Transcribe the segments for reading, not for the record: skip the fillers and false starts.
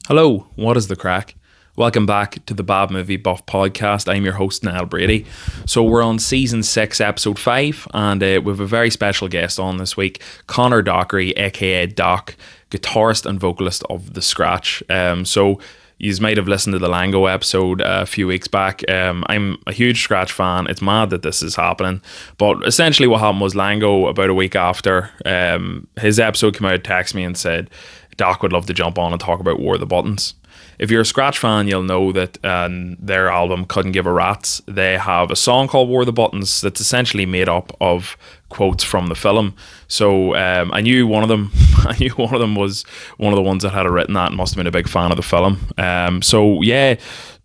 Hello, what is the crack? Welcome back to the Bad Movie Buff podcast. I'm your host, Niall Brady. So we're on season 6, episode 5, and we have a very special guest on this week, Conor Dockery, aka Doc, guitarist and vocalist of The Scratch. So you might have listened to the Lango episode a few weeks back. I'm a huge Scratch fan. It's mad that this is happening. But essentially what happened was Lango, about a week after his episode came out, texted me and said, Doc would love to jump on and talk about War of the Buttons. If you're a Scratch fan, you'll know that their album Couldn't Give a Rat's, they have a song called War of the Buttons that's essentially made up of quotes from the film. So I knew one of them was one of the ones that had it written that and must have been a big fan of the film. So yeah,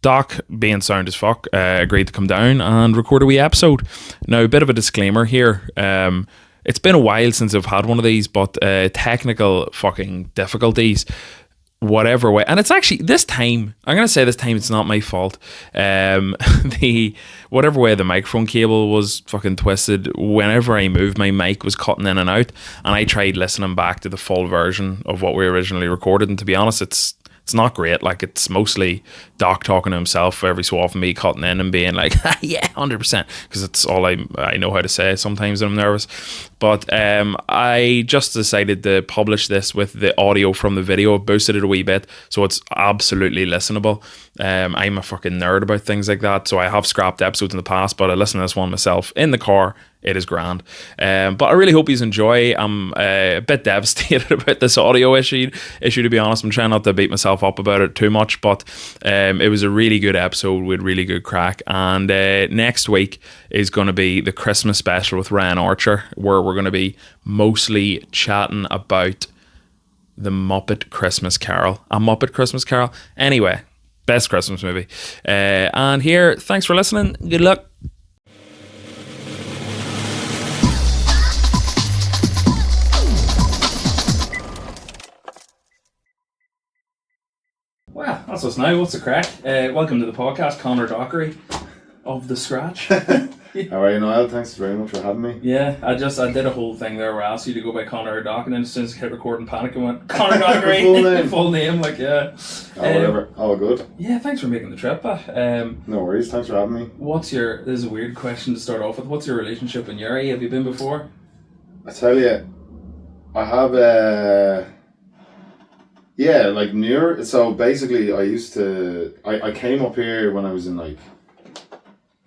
Doc, being sound as fuck, agreed to come down and record a wee episode. Now, a bit of a disclaimer here. It's been a while since I've had one of these, but technical fucking difficulties, whatever way. And it's actually, this time, I'm going to say this time it's not my fault. Whatever way the microphone cable was fucking twisted, whenever I moved, my mic was cutting in and out. And I tried listening back to the full version of what we originally recorded. And to be honest, it's not great. Like, it's mostly Doc talking to himself every so often, me cutting in and being like, yeah, 100%, because it's all I know how to say sometimes when I'm nervous. But I just decided to publish this with the audio from the video, boosted it a wee bit, so it's absolutely listenable. I'm a fucking nerd about things like that, so I have scrapped episodes in the past, but I listened to this one myself in the car. It is grand. But I really hope you enjoy. I'm a bit devastated about this audio issue, to be honest. I'm trying not to beat myself up about it too much, but it was a really good episode with really good crack. And next week is going to be the Christmas special with Ryan Archer, where we're going to be mostly chatting about the Muppet Christmas Carol. A Muppet Christmas Carol. Anyway, best Christmas movie. And here, thanks for listening. Good luck. Well, that's us now. What's the crack? Welcome to the podcast, Conor Dockery of The Scratch. How are you, Niall? Thanks very much for having me. Yeah, I did a whole thing there where I asked you to go by Conor or Doc, and then as soon as I hit record and panic, I went, Conor Dockery. Full name, like, yeah. Whatever. All good. Yeah, thanks for making the trip. No worries, thanks for having me. This is a weird question to start off with. What's your relationship with Yuri? Have you been before? I tell you, I have yeah, like near. So basically, I came up here when I was in like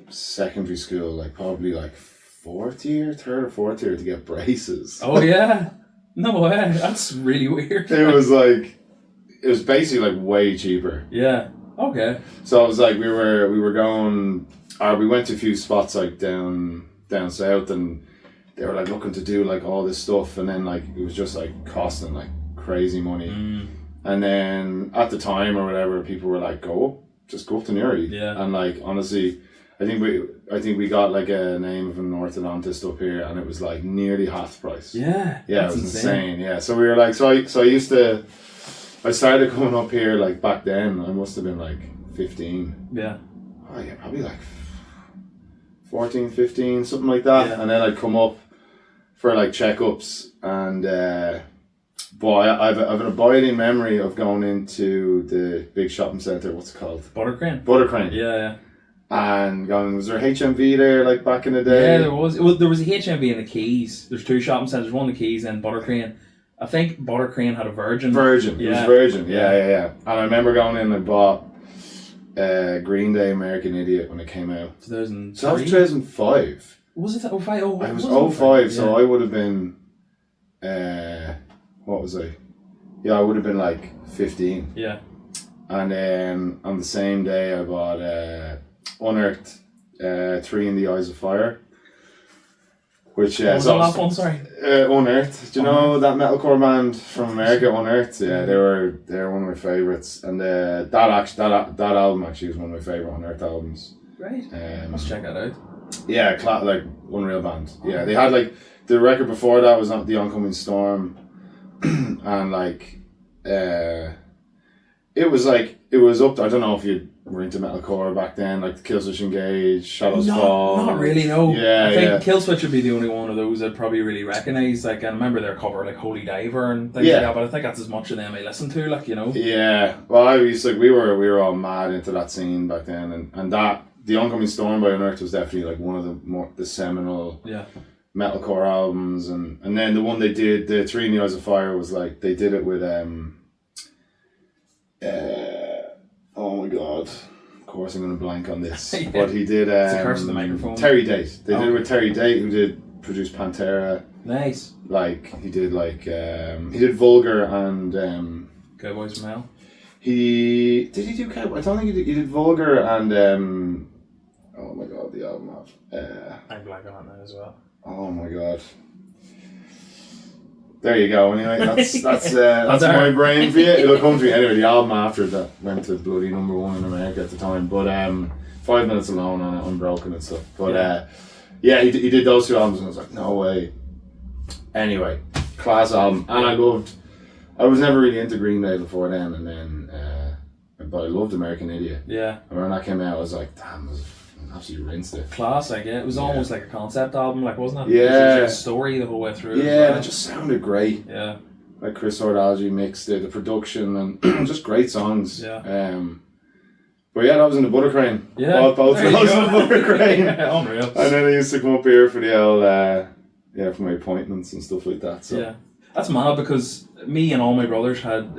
secondary school, like probably like third or fourth year to get braces. Oh yeah, no way. That's really weird. It was basically like way cheaper. Yeah. Okay. So I was like, we went to a few spots like down south, and they were like looking to do like all this stuff, and then like it was just like costing like crazy money. And then at the time or whatever, people were like, just go up to Newry. Yeah. And like honestly, I think we got like a name of an orthodontist up here, and it was like nearly half the price. Yeah. Yeah, it was insane. Yeah. So we were like, I started coming up here like back then. I must have been like 15. Yeah. Oh yeah, probably like 14, 15, something like that. Yeah. And then I'd come up for like checkups, and boy, I've an abiding memory of going into the big shopping centre. What's it called? Buttercrane. Yeah. And going, was there HMV there like back in the day? Yeah, there was. Well, there was a HMV in the Quays. There's two shopping centres, one in the Quays and Buttercrane. I think Buttercrane had a Virgin. It was Virgin. Yeah. And I remember going in and bought Green Day, American Idiot when it came out. 2003? So that was 2005. Was it 05? Oh, I was 05, so I would have been, what was I? Yeah, I would have been like 15. Yeah. And then on the same day I bought Unearthed, Three in the Eyes of Fire. Which what was the last one? Sorry. Unearthed. Do you know that metalcore band from America, Unearthed? Yeah, they're one of my favourites, and that album actually is one of my favourite Unearthed albums. Right. Let's check that out. Yeah, like unreal band. Yeah, they had like the record before that was The Oncoming Storm, and like it was like, it was up to, I don't know if you were into metalcore back then, like Killswitch Engage, Shadows Fall. Not really, no. Yeah, I think Killswitch would be the only one of those I'd probably really recognise. Like, I remember their cover, like Holy Diver and things like that, but I think that's as much of them I listen to, like, you know. Yeah, well, I was like, we were all mad into that scene back then, and that, The Oncoming Storm by Unearthed was definitely like one of the seminal metalcore albums, and then the one they did, the Three in the Eyes of Fire, was like, they did it with oh my god, of course I'm going to blank on this, but he did it's a curse of the microphone. Terry Date. They did it with Terry Date, who did produce Pantera. Nice. Like, he did like he did Vulgar and Cowboys from Hell. Did he do Cowboys? I don't think he did Vulgar and oh my god, the album of I'm blanking on that as well. Oh my god. There you go. Anyway, that's my brain for you. It'll come to me anyway. The album after that went to bloody #1 in America at the time. But 5 Minutes Alone on it, Unbroken and stuff. But he did those two albums, and I was like, no way. Anyway, class album, and I was never really into Green Day before then, and then but I loved American Idiot. Yeah. And when that came out, I was like, damn, I was absolutely rinsed it. Classic, yeah. It was almost like a concept album, like, wasn't it? Yeah. It was like a story the whole way through. Yeah, it just sounded great. Yeah. Like Chris Ordalgi mixed it, the production, and just great songs. Yeah. But yeah, that was in the Buttercrane. Yeah. Both of those in the Buttercrane. Yeah, unreal. And then I used to come up here for the old, for my appointments and stuff like that. So. Yeah. That's mad, because me and all my brothers had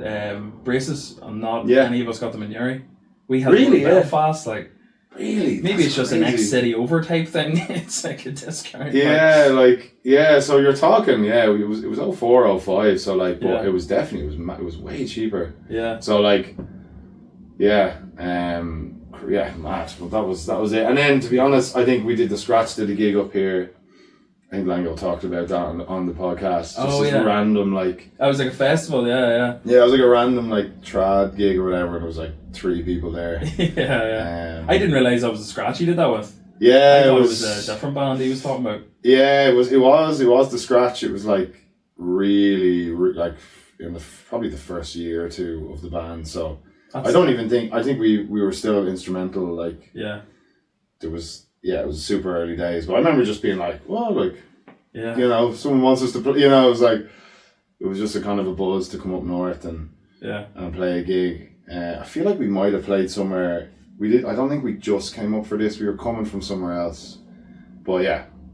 braces, and not any of us got them in Uri. We had them in Belfast, like. Really? Maybe it's just a next city over type thing. It's like a discount. Yeah, so you're talking, it was 04, 05, so like, but it was definitely, it was way cheaper. Yeah. So like, mad. But that was it. And then, to be honest, I think we did the Scratch did a gig up here. I think Lango talked about that on the podcast. Just random, like... That was like a festival, yeah. Yeah, it was like a random, like, trad gig or whatever, and there was like 3 people there. Yeah. I didn't realise that was the Scratch he did that with. Yeah, I thought it was a different band he was talking about. Yeah, it was the Scratch. It was like really like in probably the first year or two of the band. So I think we were still instrumental. Like it was super early days. But I remember just being like, well, like someone wants us to play. It was like it was just a kind of a buzz to come up north and play a gig. I feel like we might have played somewhere. We did. I don't think we just came up for this. We were coming from somewhere else. But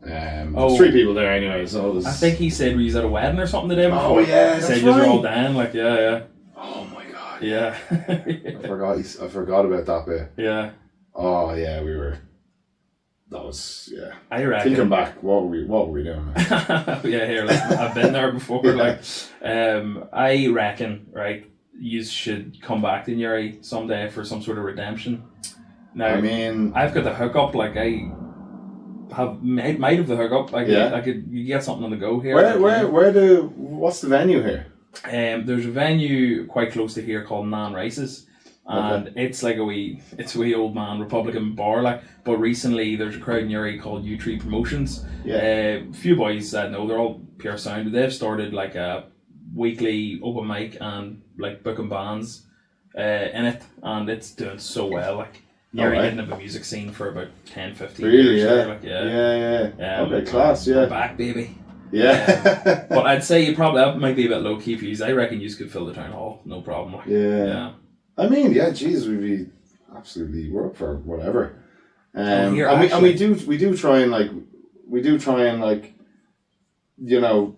there's 3 people there anyway. So it was... I think he said we was at a wedding or something the day before. Oh yeah, that's said right. You're all down, like Oh my god. Yeah. I forgot about that bit. Yeah. Oh yeah, we were. That was I reckon. Thinking back, what were we doing? Here, listen, I've been there before. Like, I reckon, right, you should come back to Uri someday for some sort of redemption. Now, I mean, I've got the hookup. Like, I might have the hookup. I could you get something on the go here. What's the venue here? There's a venue quite close to here called Nan Rice's. And it's like a wee old man Republican bar, like. But recently there's a crowd in Uri called U3 Promotions. A few boys that know, they're all pure sound. They've started like a weekly open mic and like booking bands in it, and it's doing so well. Like Uri didn't have a music scene for about 10-15 really, years. Yeah. Okay, class. Yeah. We're back, baby. Yeah. But I'd say that might be a bit low key for you. I reckon you could fill the town hall, no problem. Like, yeah. I mean, we'd be absolutely, we're up for whatever. We do try and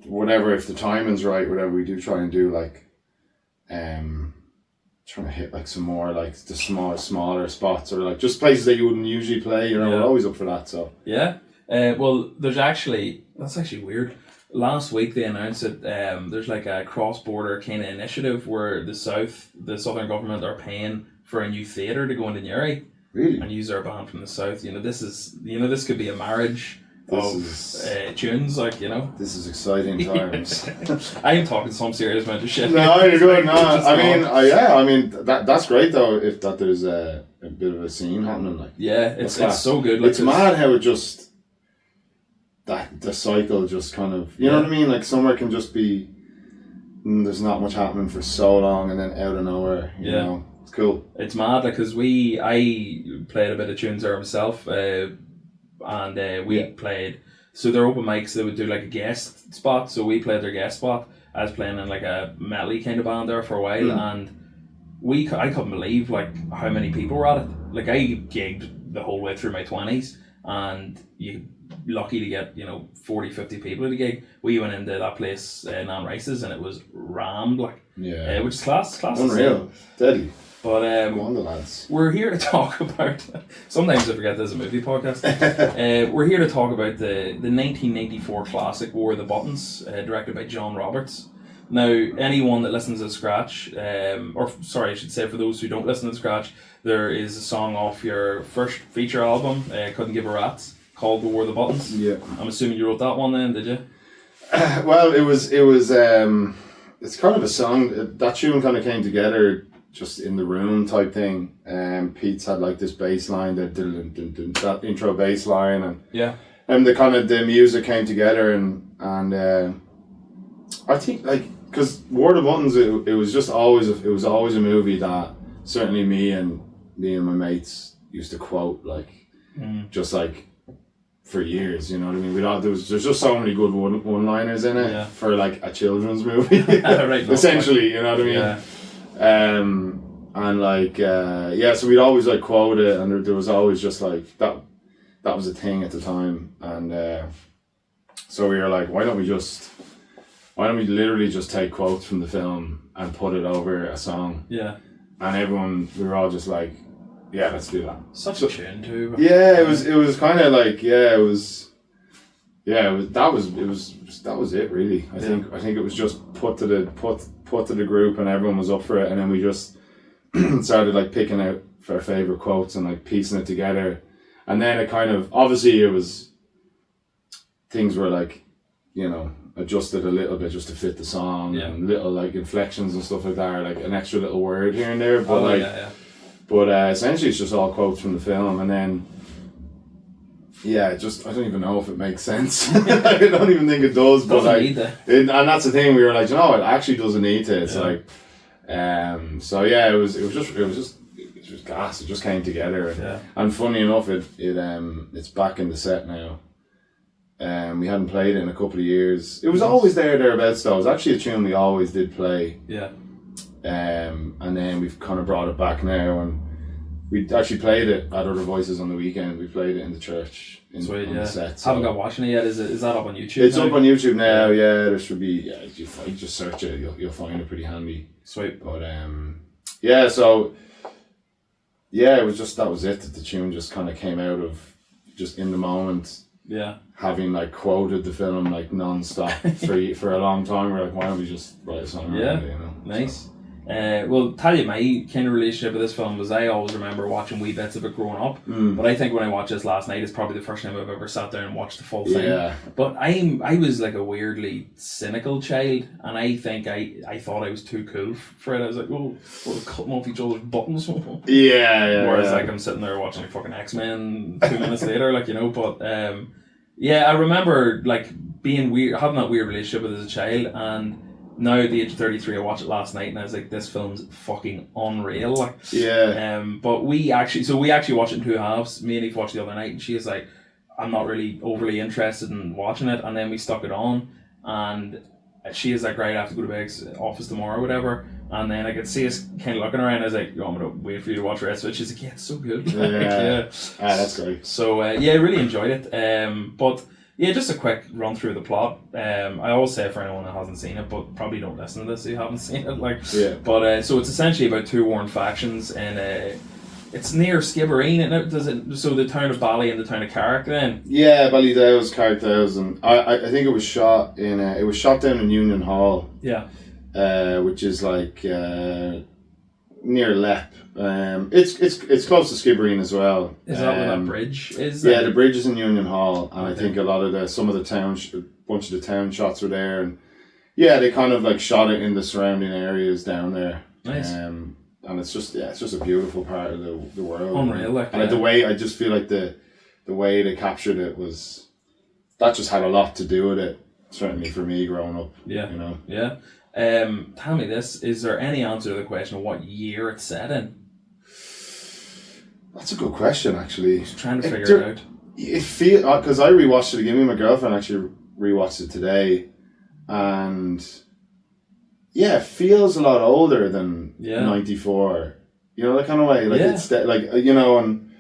whatever, if the timing's right, whatever, we do try and do like, trying to hit like some more like the smaller spots, or like just places that you wouldn't usually play. We're always up for that. So well, that's actually weird. Last week they announced that there's like a cross-border kind of initiative where the southern government are paying for a new theatre to go into Uri. Really? And use our band from the south. This could be a marriage of tunes, like, This is exciting times. I am talking some serious amount of shit. No, you're good. No, I mean, that's great though. If that there's a bit of a scene happening, like it's so good. Like, it's mad how it just. That the cycle just kind of, you know what I mean? Like somewhere can just be, there's not much happening for so long, and then out of nowhere, you know. It's cool. It's mad because I played a bit of tunes there myself, and we played. So they're open mics. They would do like a guest spot. So we played their guest spot. I was playing in like a metal kind of band there for a while, and I couldn't believe like how many people were at it. Like I gigged the whole way through my 20s, and you're lucky to get 40, 50 people at a gig. We went into that place, Nan Rice's, and it was rammed, like which is class. Unreal, deadly. But go on, the lads. We're here to talk about. Sometimes I forget there's a movie podcast. We're here to talk about the 1994 classic War of the Buttons, directed by John Roberts. Now, anyone that listens to Scratch, or sorry, I should say for those who don't listen to Scratch, there is a song off your first feature album, Couldn't Give a Rat's, called The War of the Buttons. Yeah. I'm assuming you wrote that one then, did you? Well, it was. It's kind of a song. That tune kind of came together just in the room type thing. Pete's had like this bass line, that intro bass line, and the kind of the music came together, and I think like because War of the Buttons, it was always a movie that certainly me and my mates used to quote like just like for years, you know what I mean? There's just so many good one-liners in it for like a children's movie, right, essentially, you know what I mean? Yeah. And like so we'd always like quote it, and there was always just like that was a thing at the time, and so we were like, why don't we literally just take quotes from the film and put it over a song? Yeah. And we were all just like, yeah, let's do that. Such a tune too. Yeah, it was kind of like that was it really. I think it was just put to the group, and everyone was up for it, and then we just started like picking out our favorite quotes and like piecing it together, and then it kind of obviously things were like adjusted a little bit just to fit the song, and little like inflections and stuff like that, or like an extra little word here and there, but but essentially it's just all quotes from the film, and then I don't even know if it makes sense. I don't even think it does, but like and that's the thing, we were like, it actually doesn't need to. It's like so it was just gas. It just came together, and funny enough, it's back in the set now. We hadn't played it in a couple of years. It was always thereabouts though. It was actually a tune we always did play. Yeah. And then we've kind of brought it back now, and we actually played it at Other Voices on the weekend. We played it in the church on the set. So. Haven't got watching it yet. Is that up on YouTube? It's up on YouTube now. Yeah, there should be. Yeah, you just search it. You'll find it pretty handy. Sweet. But so it was just that was it. That the tune just kind of came out of just in the moment. Yeah. Having like quoted the film like non-stop for a long time, we're like, why don't we just write a song around it, Nice. So. Well, tell you my kind of relationship with this film was I always remember watching wee bits of it growing up, but I think when I watched this last night, it's probably the first time I've ever sat down and watched the full thing. Yeah. But I was like a weirdly cynical child, and I think I thought I was too cool for it. I was like, we'll cut off each other's buttons. Whereas like I'm sitting there watching fucking X-Men 2 minutes later, like but I remember like being weird, having that weird relationship with it as a child, and now at the age of 33, I watched it last night, and I was like, this film's fucking unreal. Like, but we actually watched it in two halves. Me and Eve watched it the other night, and she was like, I'm not really overly interested in watching it, and then we stuck it on, and she is like, right, I have to go to Meg's office tomorrow or whatever, and then I could see us kind of looking around. I was like, I'm gonna wait for you to watch the rest of it. She's like, yeah, it's so good. That's great. So I really enjoyed it. But yeah, just a quick run through the plot. I always say for anyone that hasn't seen it, but probably don't listen to this if you haven't seen it. But so it's essentially about two warring factions, and it's near Skibbereen, and so the town of Bally and the town of Carrick then. Yeah, Ballydow's, Carrickdow's, and I think it was shot down in Union Hall. Yeah. Which is like near Lepp. It's close to Skibbereen as well. Is that where that bridge is? Yeah, the bridge is in Union Hall, and I think a lot of bunch of the town shots were there, and they kind of like shot it in the surrounding areas down there. Nice. And it's just a beautiful part of the world. Unreal, and the way I just feel like the way they captured it that just had a lot to do with it. Certainly for me growing up. Yeah. You know. Yeah. Tell me this, is there any answer to the question of what year it's set in? That's a good question, actually. Just trying to figure it out. It feels, because I rewatched it again. Me and my girlfriend actually rewatched it today, and yeah, it feels a lot older than 94. You know, that kind of way. Like it's like, you know, and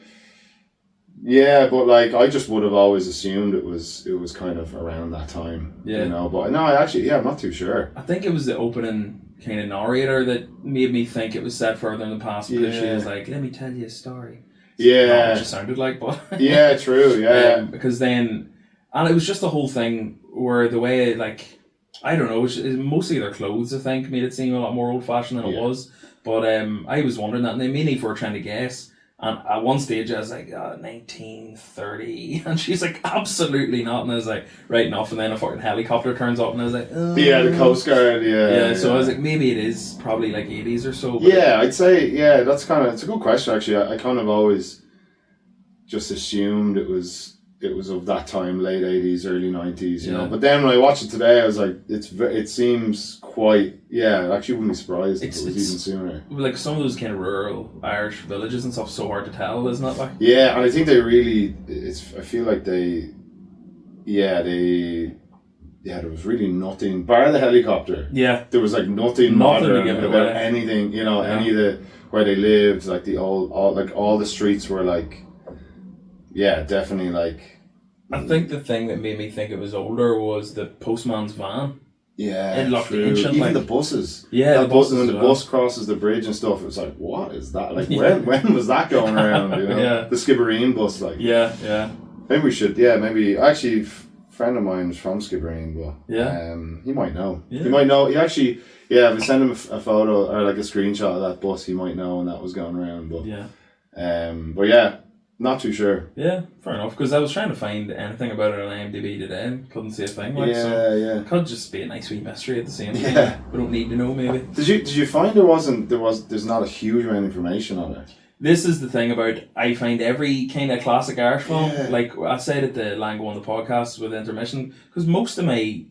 yeah, but like I just would have always assumed it was kind of around that time. Yeah. You know, but no, I'm not too sure. I think it was the opening kind of narrator that made me think it was set further in the past, because she was like, "Let me tell you a story." Yeah, it just sounded like, but yeah, true, yeah. Because then, and it was just the whole thing where the way, like, I don't know, it was mostly their clothes, I think, made it seem a lot more old fashioned than it was. But I was wondering that, and then mainly for trying to guess. And at one stage I was like, 1930, and she's like, absolutely not. And I was like, right enough. And then a fucking helicopter turns up, and I was like, yeah, the Coast Guard, yeah. So I was like, maybe it is probably like 80s or so. Yeah, I'd say, yeah, it's a good question actually. I kind of always just assumed it was of that time, late 80s, early 90s, you know. But then when I watched it today, I was like, it seems quite, I actually wouldn't be surprised if it was even sooner. Like some of those kind of rural Irish villages and stuff, so hard to tell, isn't it? Like, yeah, and I think they really, I feel like there was really nothing, bar the helicopter. Yeah. There was like nothing modern about anything, you know, any of the, where they lived, like all the streets were like, definitely like. I think the thing that made me think it was older was the postman's van. Yeah, it looked true. ancient. Even the buses. Yeah, the buses. When the bus crosses the bridge and stuff, it was like, what is that? Like, when was that going around? You know, the Skibbereen bus, like. Yeah. Maybe we should. Yeah, maybe. Actually, a friend of mine is from Skibbereen, but he might know. Yeah. He might know. He actually, if we send him a photo or like a screenshot of that bus, he might know when that was going around. But but yeah. Not too sure. Yeah, fair enough. Because I was trying to find anything about it on IMDb today and couldn't see a thing. Like, it could just be a nice wee mystery at the same time. Yeah. We don't need to know, maybe. Did you find there's not a huge amount of information on it? This is the thing about, I find every kind of classic Irish film, like I said at the Lango on the podcast with intermission, because most of my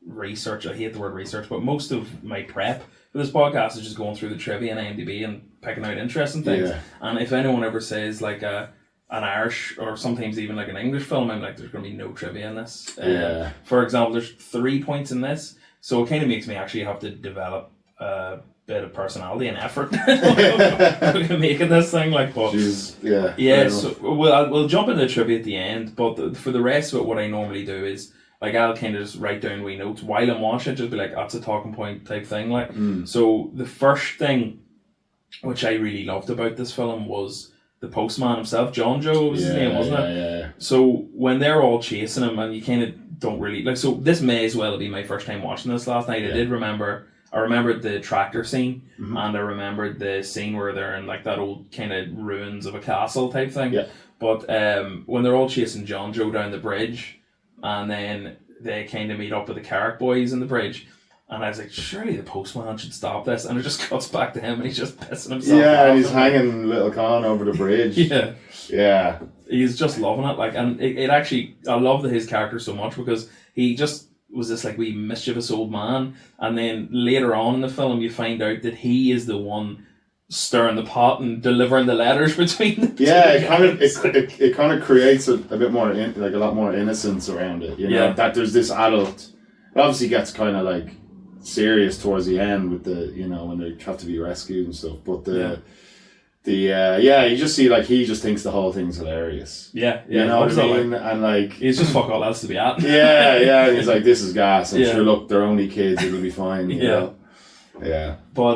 research, I hate the word research, but most of my prep for this podcast is just going through the trivia and IMDb and picking out interesting things. Yeah. And if anyone ever says like an Irish or sometimes even like an English film, I'm like, there's going to be no trivia in this. For example, there's 3 points in this, so it kind of makes me actually have to develop a bit of personality and effort making this thing. Like, but so we'll jump into the trivia at the end. But for the rest of it, what I normally do is, like, I'll kind of just write down wee notes while I'm watching it, just be like, that's a talking point type thing. Like, so the first thing which I really loved about this film was the postman himself. John Joe was his name, wasn't it? Yeah. So when they're all chasing him, and you kind of don't really like. So this may as well be my first time watching this last night. I remembered the tractor scene, and I remembered the scene where they're in like that old kind of ruins of a castle type thing. Yeah. But when they're all chasing John Joe down the bridge, and then they kind of meet up with the Carrick boys in the bridge. And I was like, surely the postman should stop this. And it just cuts back to him and he's just pissing himself off. Yeah, and he's hanging little Con over the bridge. Yeah. He's just loving it. Like, and it actually, I love his character so much because he just was this like wee mischievous old man. And then later on in the film, you find out that he is the one stirring the pot and delivering the letters between the two guys. It kind of creates a bit more, like a lot more innocence around it. You know, that there's this adult. It obviously gets kind of like serious towards the end with the, you know, when they have to be rescued and stuff, but you just see like he just thinks the whole thing's hilarious. You know what I mean? Like, and like he's just fuck all else to be at. And he's like, this is gas, and sure, look, they're only kids, it'll be fine. You know? But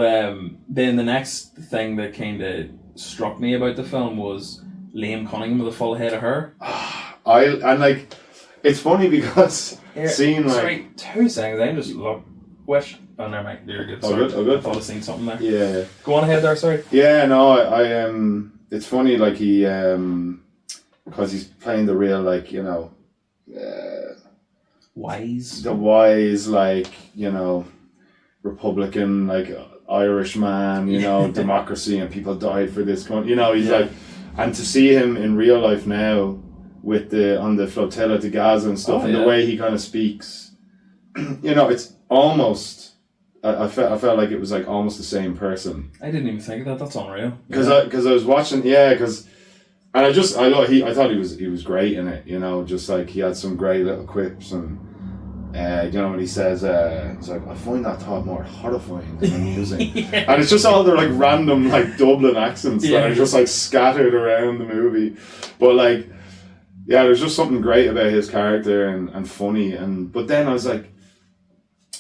then the next thing that kind of struck me about the film was Liam Cunningham with a full head of hair. And like, it's funny because seeing like, sorry, 2 seconds, I'm just wish. Oh, never mind. You're good. Sorry. Oh, good. I thought I'd seen something there. Yeah. Go on ahead there, sorry. Yeah, no, I it's funny, like, he, because he's playing the real, like, you know, wise. The wise, like, you know, Republican, like, Irish man, you know, democracy, and people died for this country. You know, he's like, and to see him in real life now with on the flotilla to Gaza and stuff, and the way he kind of speaks, you know, it's almost I felt like it was like almost the same person. I didn't even think of that. That's unreal. Because I was watching, and I thought he was great in it. You know, just like he had some great little quips, and you know when he says, he's like, I find that thought more horrifying than amusing. Yeah. And it's just all their like random like Dublin accents that are just like scattered around the movie, but like. Yeah, there's just something great about his character and funny, but then I was like,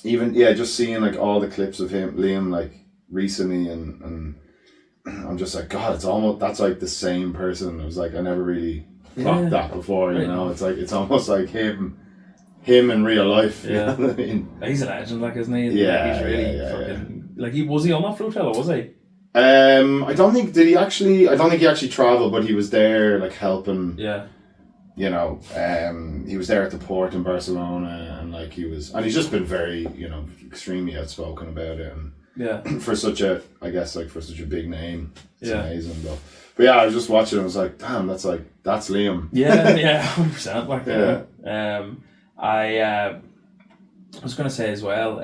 just seeing like all the clips of Liam like recently, and I'm just like, God, that's like the same person. I was like, I never really clocked that before, you know. It's like it's almost like him in real life. Yeah, you know what I mean? He's a legend, like, isn't he? Yeah, he's really fucking like was he on that Fruitella? Was he? I don't think he actually traveled, but he was there like helping. Yeah. You know, he was there at the port in Barcelona, and like he's just been very, you know, extremely outspoken about it, and for such a big name, it's amazing. But yeah, I was just watching, and I was like, damn, that's Liam. Yeah, 100%. Like, I was gonna say as well.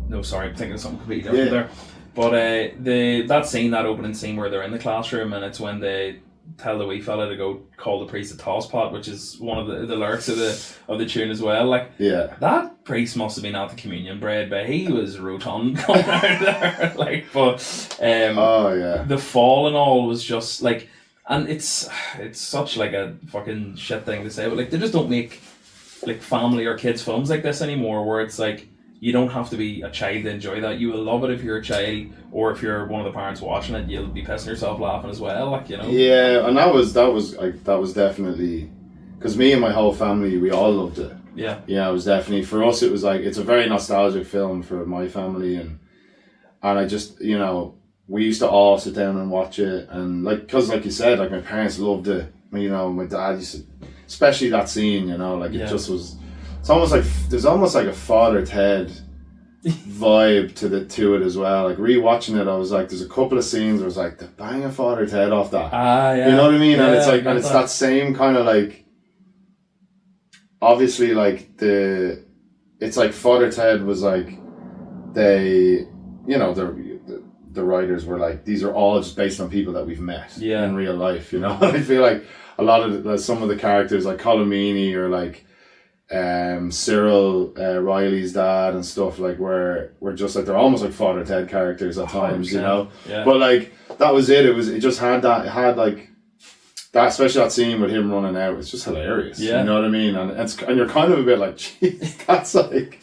No, sorry, I'm thinking of something completely different there. But that opening scene where they're in the classroom, and it's when they tell the wee fella to go call the priest a tosspot, which is one of the lyrics of the tune as well. Like, that priest must have been at the communion bread, but he was rotund coming out there. Like, but the fall and all was just like, and it's such like a fucking shit thing to say, but like they just don't make like family or kids films like this anymore, where it's like, you don't have to be a child to enjoy that. You will love it if you're a child, or if you're one of the parents watching it, you'll be pissing yourself laughing as well. Like, you know. Yeah, and that was definitely, because me and my whole family, we all loved it. Yeah. Yeah, it was definitely, for us, it was like, it's a very nostalgic film for my family, and I just, you know, we used to all sit down and watch it, and like, because like you said, like my parents loved it. You know, my dad used to, especially that scene, you know, like it just was. It's almost like there's almost like a Father Ted vibe to it as well. Like rewatching it, I was like, there's a couple of scenes where I was like, they're banging Father Ted off that. Yeah. You know what I mean? Yeah, and it's like, and it's that same kind of like, obviously like it's like Father Ted was like, they, you know, the writers were like, these are all just based on people that we've met in real life, you know. And I feel like a lot of some of the characters like Colin Meaney or like Cyril Riley's dad and stuff, like we're just like, they're almost like Father Ted characters at times, 100%. You know. Yeah. But like that was it. It just had like that, especially that scene with him running out. It's just hilarious. Yeah. You know what I mean? And you're kind of a bit like, geez, that's like,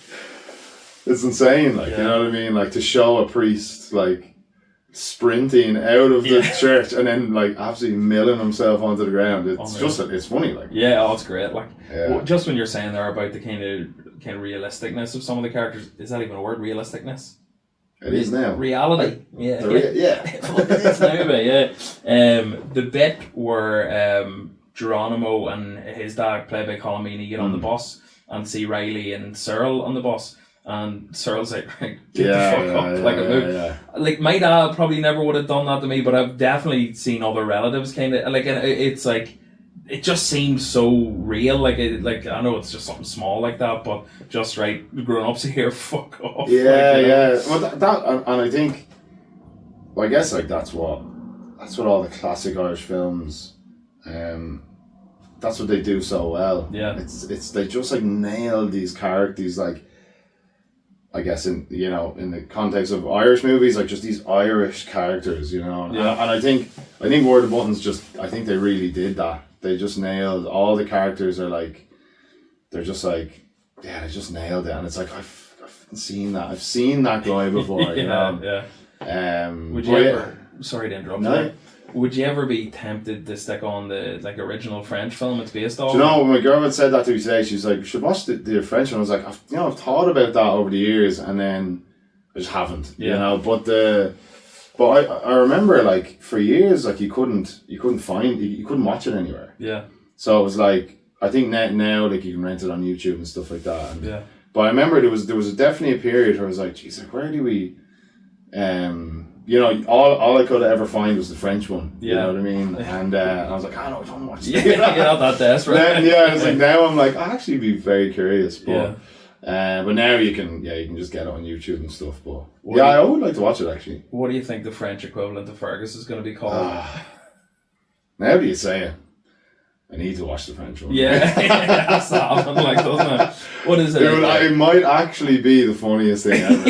it's insane. Like, you know what I mean? Like to show a priest like sprinting out of the church and then like absolutely milling himself onto the ground. It's funny. Like, it's great. Like, well, just when you're saying there about the kind of realisticness of some of the characters, is that even a word? Realisticness? It is now. Reality. Yeah. It is now, but the bit where Geronimo and his dad, played by Colin Meaney, get on the bus and see Riley and Cyril on the bus. And Cyril's like, get the fuck up. Like my dad probably never would have done that to me, but I've definitely seen other relatives kind of like, and it's like, it just seems so real. Like I know it's just something small like that, but just right, grown ups here, fuck off. Well, that and I think, well, I guess like that's what all the classic Irish films, that's what they do so well. Yeah, it's they just like nail these characters, like, I guess in the context of Irish movies, like just these Irish characters, you know. And I think Word of Buttons I think they really did that. They just nailed all the characters. Are like, they're just like, they just nailed it. And it's like, I've seen that. I've seen that guy before. You know. Would you ever? Sorry to interrupt. No. Would you ever be tempted to stick on the like original French film it's based off? Do you know, when my girlfriend said that to me today, she's like, you should watch the French one. I was like, I've thought about that over the years, and then I just haven't. You know, but I remember like for years, like you couldn't watch it anywhere. Yeah. So it was like, I think now like you can rent it on YouTube and stuff like that. And, but I remember there was definitely a period where I was like, geez, like where do we you know, all I could ever find was the French one. You know what I mean? And I was like, no, I don't want to watch it. You're not that desperate. I was like, now I'm like, I'll actually be very curious. But But now you can just get it on YouTube and stuff. But I would like to watch it actually. What do you think the French equivalent of Fergus is going to be called? Now that you say it, I need to watch the French one. Yeah, that's happened, like, doesn't it? What is it? It might actually be the funniest thing ever.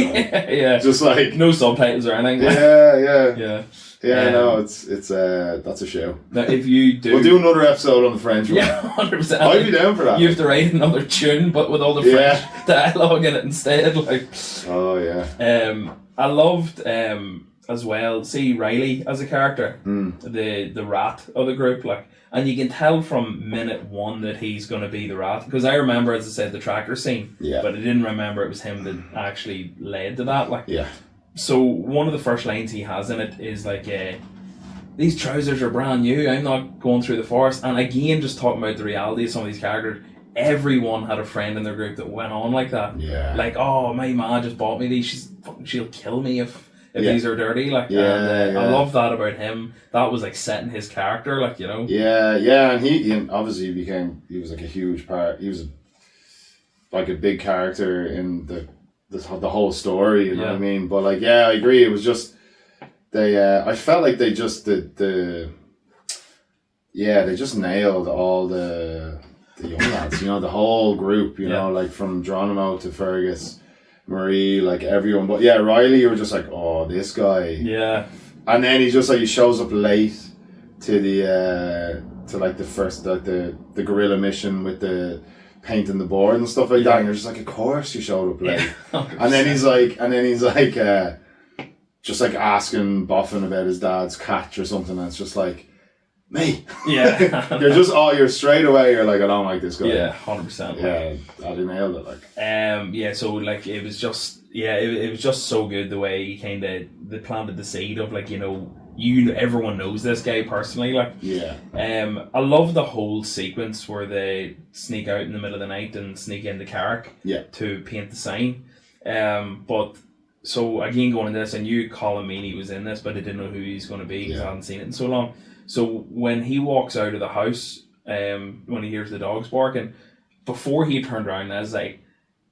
Yeah. Just like no subtitles or anything. Yeah. No, it's that's a show. Now, if you do, we'll do another episode on the French one. Yeah, 100%. I'd be down for that. You have to write another tune, but with all the French dialogue in it instead. Like, oh yeah. I loved as well. See Riley as a character, the rat of the group, like. And you can tell from minute one that he's going to be the rat. Because I remember, as I said, the tracker scene. Yeah. But I didn't remember it was him that actually led to that. Like. Yeah. So one of the first lines he has in it is like, these trousers are brand new. I'm not going through the forest. And again, just talking about the reality of some of these characters. Everyone had a friend in their group that went on like that. Yeah. Like, oh, my ma just bought me these. She'll kill me if these are dirty, like, I love that about him. That was like setting his character, like, you know. Yeah, and he obviously he was like a huge part. He was like a big character in the whole story. You know what I mean? But like, I agree. It was just I felt like they just they just nailed all the young lads. You know, the whole group. You know, like from Geronimo to Fergus. Marie, like everyone, but Riley, you were just like, oh, this guy, and then he just like he shows up late to the to like the first the guerrilla mission with the painting the board and stuff like that, and you're just like, of course you showed up late, and then he's like just like asking Boffin about his dad's catch or something, and it's just like, me. Yeah. you're straight away, you're like, I don't like this guy. Yeah, 100%. Yeah, I nailed it, like. So like it was just it was just so good the way he kinda they planted the seed of like, everyone knows this guy personally, like. Yeah. I love the whole sequence where they sneak out in the middle of the night and sneak into Carrick to paint the sign. But so again, going into this, I knew Colin Meaney was in this, but I didn't know who he's going to be because I hadn't seen it in so long. So when he walks out of the house, when he hears the dogs barking, before he turned around, I was like,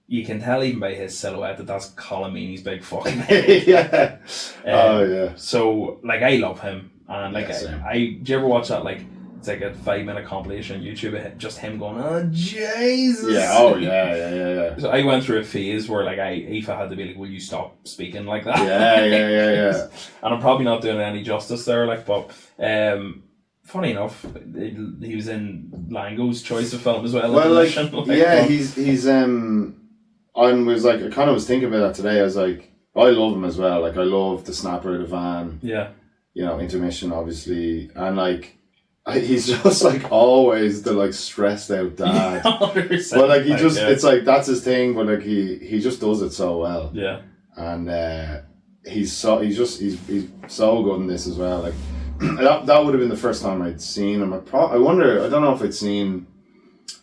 you can tell even by his silhouette that that's Colin Meaney's big fucking head. So like, I love him, and like, do you ever watch that, like, it's like a 5-minute compilation on YouTube, just him going, oh Jesus. Yeah. So I went through a phase where like Aoife had to be like, will you stop speaking like that? Yeah. And I'm probably not doing it any justice there, like, but funny enough, he was in Lango's choice of film as well. Well, like, he's I was like, I kind of was thinking about that today. I was like, I love him as well. Like, I love the snapper of the van. Yeah. Intermission, obviously, and like, he's just like always the like stressed out dad. 100%. But like, he just it's like that's his thing. But like, he just does it so well. Yeah. And he's so good in this as well. Like, that would have been the first time I'd seen him. I wonder. I don't know if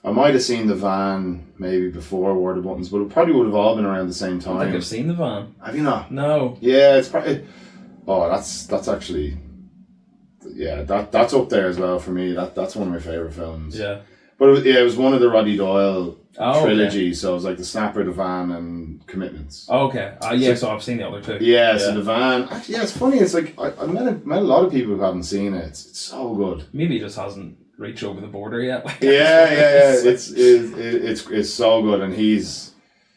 I might have seen the van maybe before War of the Buttons, but it probably would have all been around the same time. I think I've seen the van. Have you not? No. Yeah, it's probably. Oh, that's actually. Yeah, that's up there as well for me. That's one of my favourite films. Yeah. But it was one of the Roddy Doyle trilogy, so it was like The Snapper, The Van, and Commitments. Oh, okay. So I've seen the other two. Yeah, so The Van. Actually, it's funny. It's like I met a lot of people who haven't seen it. It's so good. Maybe it just hasn't reached over the border yet. Yeah. It's so good, and he's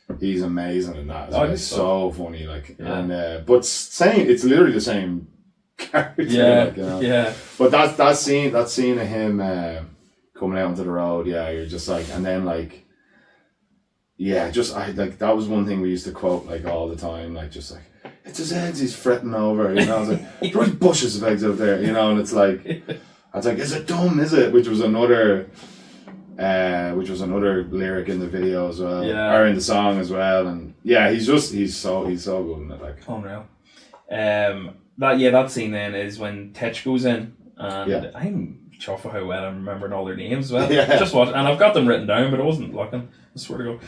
amazing in that. It's so funny, like, and but it's literally the same character. Yeah. But that scene of him coming out onto the road, you're just like, and then like, that was one thing we used to quote like all the time, like, just like, it's his heads he's fretting over, I was like, there's bushes of eggs out there, and it's like, I was like, is it dumb, is it? Which was another lyric in the video as well, or in the song as well, and he's so good in it, like. Unreal. That scene then is when Tetch goes in, and I'm chuffed for how well I'm remembering all their names as well. Just watch, and I've got them written down, but I wasn't looking, I swear to God.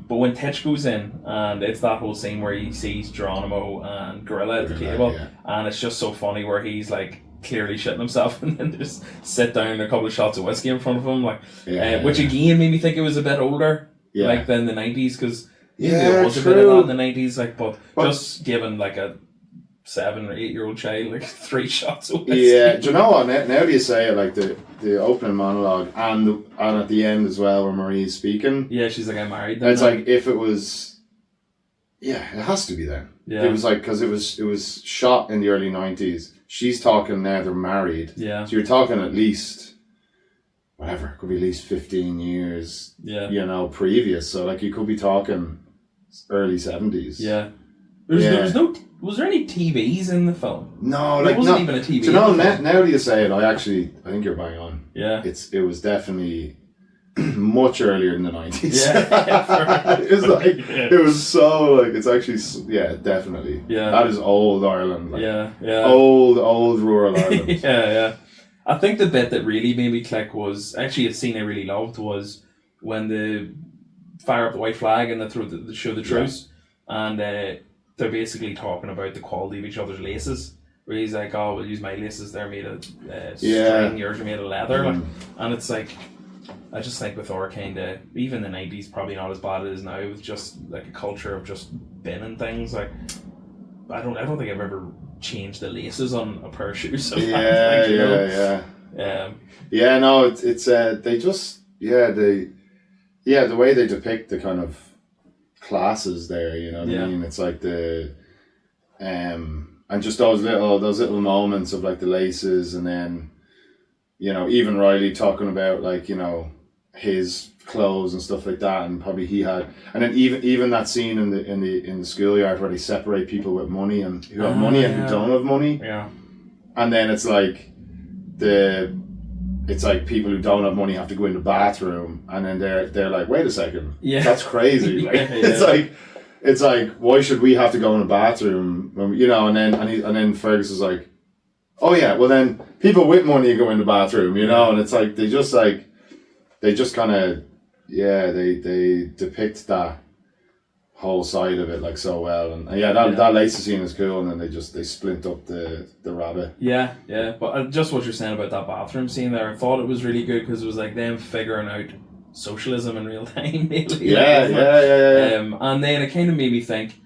But when Tetch goes in, and it's that whole scene where he sees Geronimo and Gorilla at the table, and it's just so funny where he's like clearly shitting himself, and then they just sit down and a couple of shots of whiskey in front of him, like, which again made me think it was a bit older. like than the 90s, because there was a bit of that in the 90s, like, but just given like a 7 or 8 year old child like 3 shots of whiskey. Yeah, do you know what? Now that you say it, like the opening monologue and at the end as well, where Marie's speaking. Yeah, she's like, I'm married. It's like, if it was, it has to be then. Yeah. It was like, because it was shot in the early 90s. She's talking now they're married. Yeah. So you're talking at least, whatever, it could be at least 15 years. Yeah. You know, previous. So like you could be talking early 70s. Yeah. Was there any TVs in the film? No, there wasn't even a TV. Do you know, now that you say it, I think you're bang on. Yeah. It was definitely much earlier in the 90s. Yeah. It was like, it was so like, it's actually, definitely. Yeah. That is old Ireland. Like, yeah. Old rural Ireland. Yeah. I think the bit that really made me click was, actually a scene I really loved, was when they fire up the white flag and they show the truce, and they're basically talking about the quality of each other's laces. Where he's like, "Oh, we'll use my laces. They're made of string. Yours are made of leather." Like, and it's like, I just think with our kind of, even the 90s, probably not as bad as it is now, with just like a culture of just binning things. Like, I don't think I've ever changed the laces on a pair of shoes. Yeah. No, it's they just the way they depict the kind of classes there, you know what I mean? It's like the and just those little moments of like the laces, and then, you know, even Riley talking about, like, you know, his clothes and stuff like that, and probably he had, and then even that scene in the schoolyard where they separate people with money and who have money and who don't have money. Yeah. And then it's like people who don't have money have to go in the bathroom, and then they're like, wait a second, that's crazy. Like, it's like why should we have to go in the bathroom when, you know? And then Fergus is like, oh yeah, well then people with money go in the bathroom, you know? And it's like they just kind of they depict that whole side of it like so well, and that laser scene is cool, and then they splint up the rabbit. Yeah, but just what you're saying about that bathroom scene there, I thought it was really good because it was like them figuring out socialism in real time, really. Yeah. And then it kind of made me think,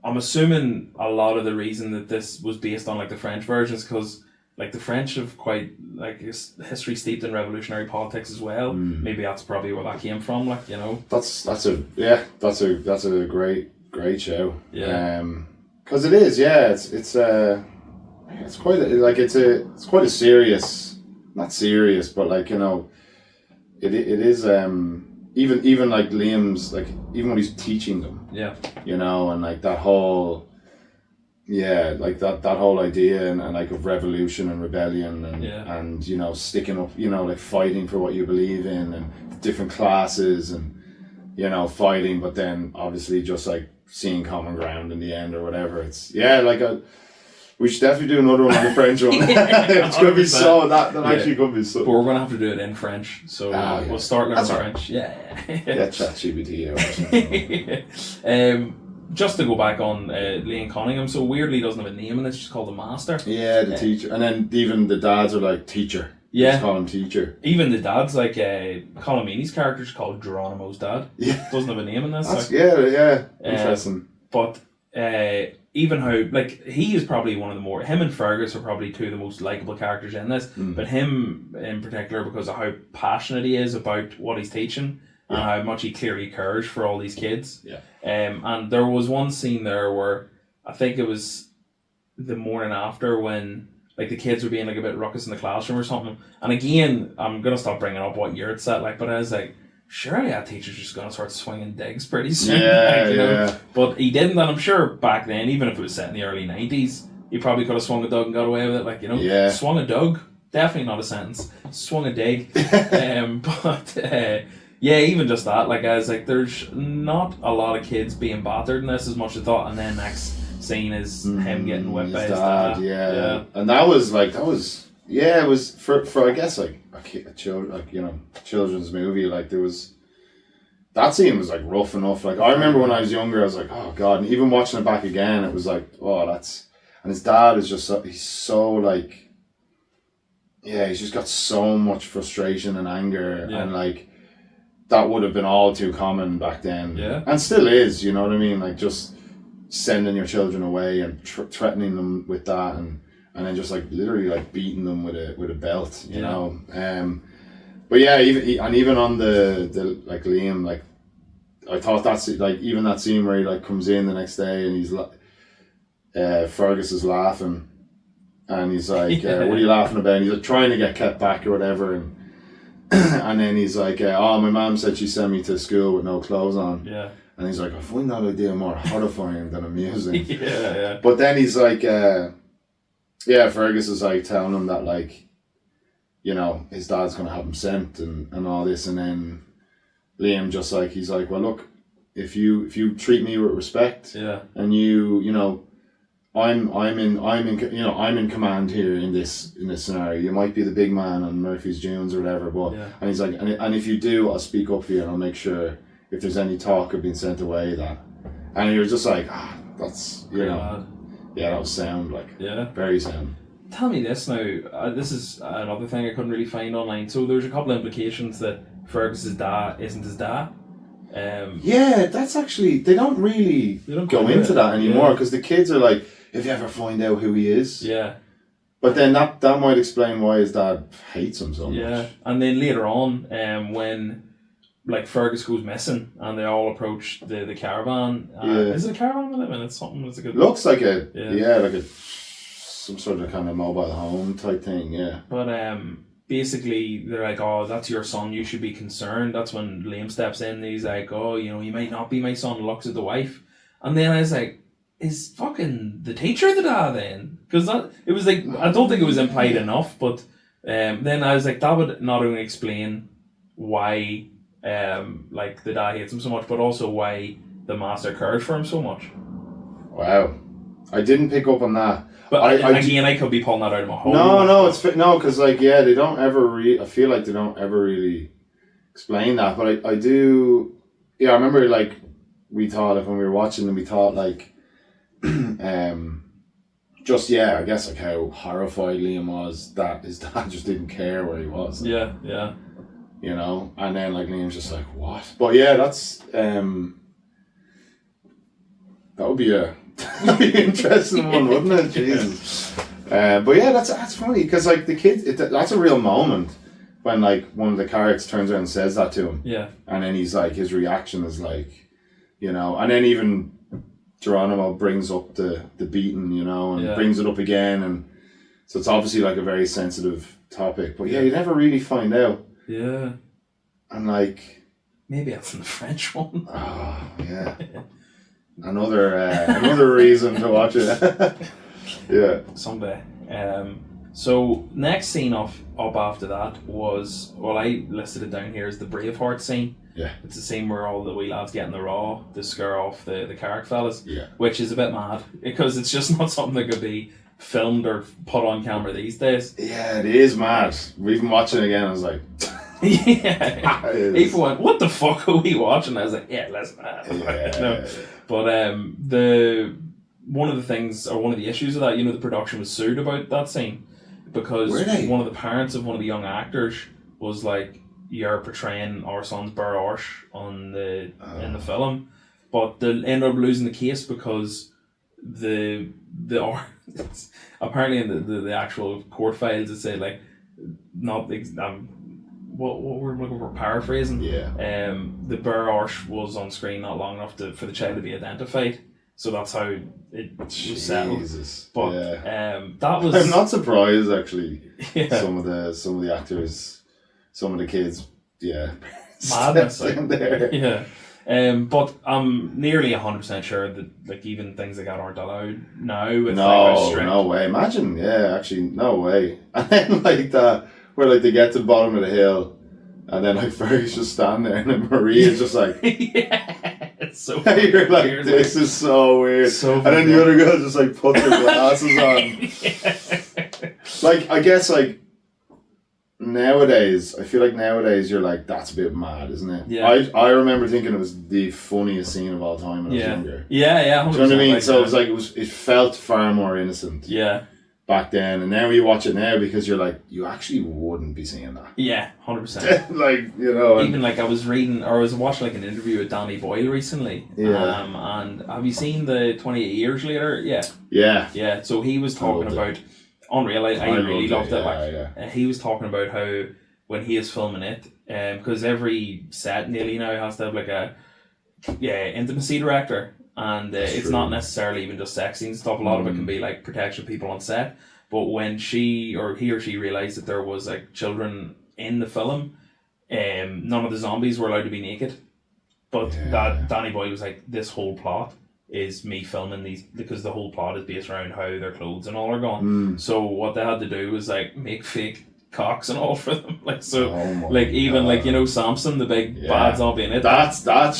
I'm assuming a lot of the reason that this was based on like the French versions, because like the French have quite like history steeped in revolutionary politics as well. Maybe that's probably where that came from, like, you know. That's a great show. Yeah. Because it is, it's quite a serious, not serious, but like, you know, it is even like Liam's, like, even when he's teaching them. Yeah. You know, and like that whole like that whole idea and like of revolution and rebellion and you know, sticking up, you know, like fighting for what you believe in, and different classes, and, you know, fighting, but then obviously just like seeing common ground in the end or whatever. It's we should definitely do another one on the French one. It's going to be so, that actually could be so. But we're going to have to do it in French, so we'll start learning French. Yeah. Get ChatGPT or something. Just to go back on Liam Cunningham, so weirdly doesn't have a name, and it's just called the Master. Yeah, the teacher. And then even the dads are like, teacher. Yeah. Just call him teacher. Even the dad's like, Colomini's character is called Geronimo's dad. Yeah. Doesn't have a name in this. That's, like, interesting. But even how, like, he is probably one of the more, him and Fergus are probably two of the most likeable characters in this, but him in particular because of how passionate he is about what he's teaching and how much he clearly cares for all these kids. Yeah. And there was one scene there where I think it was the morning after when like the kids were being like a bit ruckus in the classroom or something. And again, I'm going to stop bringing up what year it's at, like, but I was like, surely that teacher's just going to start swinging digs pretty soon. Yeah, like, you know? But he didn't, and I'm sure back then, even if it was set in the early 90s, he probably could have swung a dug and got away with it. Like, you know, swung a dug, definitely not a sentence. Swung a dig. Even just that, like, I was like, there's not a lot of kids being battered in this as much as I thought, and then next scene is him getting whipped by his dad. Yeah. And it was for I guess like a children's movie. Like, there was, that scene was like rough enough. Like, I remember when I was younger, I was like, oh god. And even watching it back again, it was like, oh, that's. And his dad is just he's so like, he's just got so much frustration and anger, and like, that would have been all too common back then. Yeah. And still is, you know what I mean? Like just sending your children away and threatening them with that, and then just like literally like beating them with a belt, you know. But yeah, even on the like Liam, like I thought that's like even that scene where he like comes in the next day and he's like Fergus is laughing and he's like what are you laughing about? And he's like trying to get kept back or whatever, and and then he's like oh, my mom said she sent me to school with no clothes on. Yeah. And he's like, I find that idea more horrifying than amusing. Yeah. But then he's like Fergus is like telling him that like, you know, his dad's gonna have him sent and all this, and then Liam just like, he's like, well look, if you treat me with respect, and you know, I'm in command here in this scenario. You might be the big man on Murphy's Dunes or whatever, but and he's like, and if you do, I'll speak up for you and I'll make sure if there's any talk of being sent away that, and he was just like, that's that was sound, like very sound. Tell me this now. This is another thing I couldn't really find online. So there's a couple of implications that Fergus's dad isn't his dad. That's actually they don't go into that anymore, because the kids are like, if you ever find out who he is. Yeah. But then that might explain why his dad hates him so much. Yeah, and then later on, when like Fergus goes missing and they all approach the caravan. Is it a caravan they live in? It's something that's a good. Looks like some sort of kind of mobile home type thing. Yeah. But basically they're like, oh, that's your son. You should be concerned. That's when Liam steps in. And he's like, oh, you know, he might not be my son. Looks at the wife, and then I was like, is fucking the teacher the dad then? Because it was like, I don't think it was implied enough, but then I was like, that would not only explain why like the dad hates him so much, but also why the master cares for him so much. Wow, I didn't pick up on that. But I could be pulling that out of my hole. No, because like they don't ever I feel like they don't ever really explain that. But I do. Yeah, I remember like we thought when we were watching them, we thought like, just I guess like how horrified Liam was that his dad just didn't care where he was. Yeah. You know, and then like Liam's just like, what? But yeah, that's that would be that'd be an interesting one, wouldn't it? Jesus. But yeah, that's funny, because like the kids, that's a real moment when like one of the characters turns around and says that to him. Yeah. And then he's like, his reaction is like, you know, and then even Geronimo brings up the beating, you know, and brings it up again, and so it's obviously like a very sensitive topic. But you never really find out. Yeah. And like, maybe that's in the French one. Oh yeah. Another reason to watch it. Yeah. Someday. So next scene up after that was, well, I listed it down here as the Braveheart scene. Yeah. It's the scene where all the wee lads get in the raw to scare off the Carrick fellas. Yeah. Which is a bit mad, because it's just not something that could be filmed or put on camera these days. Yeah, it is mad. We've been watching it again, I was like, yeah. People went, what the fuck are we watching? I was like, yeah, let's no. But one of the things, or one of the issues of that, you know, the production was sued about that scene, because one of the parents of one of the young actors was like, you're portraying our son's Burr in the film, but they ended up losing the case because the apparently in the actual court files it said like, not what were we looking for, paraphrasing? Yeah. The Burr was on screen not long enough for the child to be identified, so that's how it was settled. But that was. I'm not surprised actually. Yeah. Some of the actors, some of the kids, madness in there. Yeah. But I'm nearly 100% sure that like even things like that aren't allowed now. No way. Imagine, actually, no way. And then like that, where like they get to the bottom of the hill, and then like Fergus just stand there, and then Marie is just like, it's so you're like, weird, this is so weird. And then the other girl just like puts her glasses on. Like, I guess like nowadays, I feel like nowadays you're like, that's a bit mad, isn't it? Yeah. I remember thinking it was the funniest scene of all time when I was younger. Yeah. Do you know what I mean? Like, so it was like it felt far more innocent. Yeah. back then, and then we watch it now because you're like, you actually wouldn't be seeing that. Yeah, 100%. Like, you know, even like I was watching like an interview with Danny Boyle recently. Yeah. And have you seen the 28 Years Later? Yeah. Yeah. So he was talking about unreal. I really loved it. He was talking about how when he is filming it, because every set nearly now has to have like a intimacy director. And it's not necessarily even just sex scenes and stuff. A lot of it can be like protection of people on set. But when he or she realised that there was like children in the film, none of the zombies were allowed to be naked. But that Danny Boyle was like, this whole plot is me filming these, because the whole plot is based around how their clothes and all are gone. So what they had to do was like make fake cocks and all for them. Like, so like even God. Like, you know, Samson, the big bad zombie in it. That's that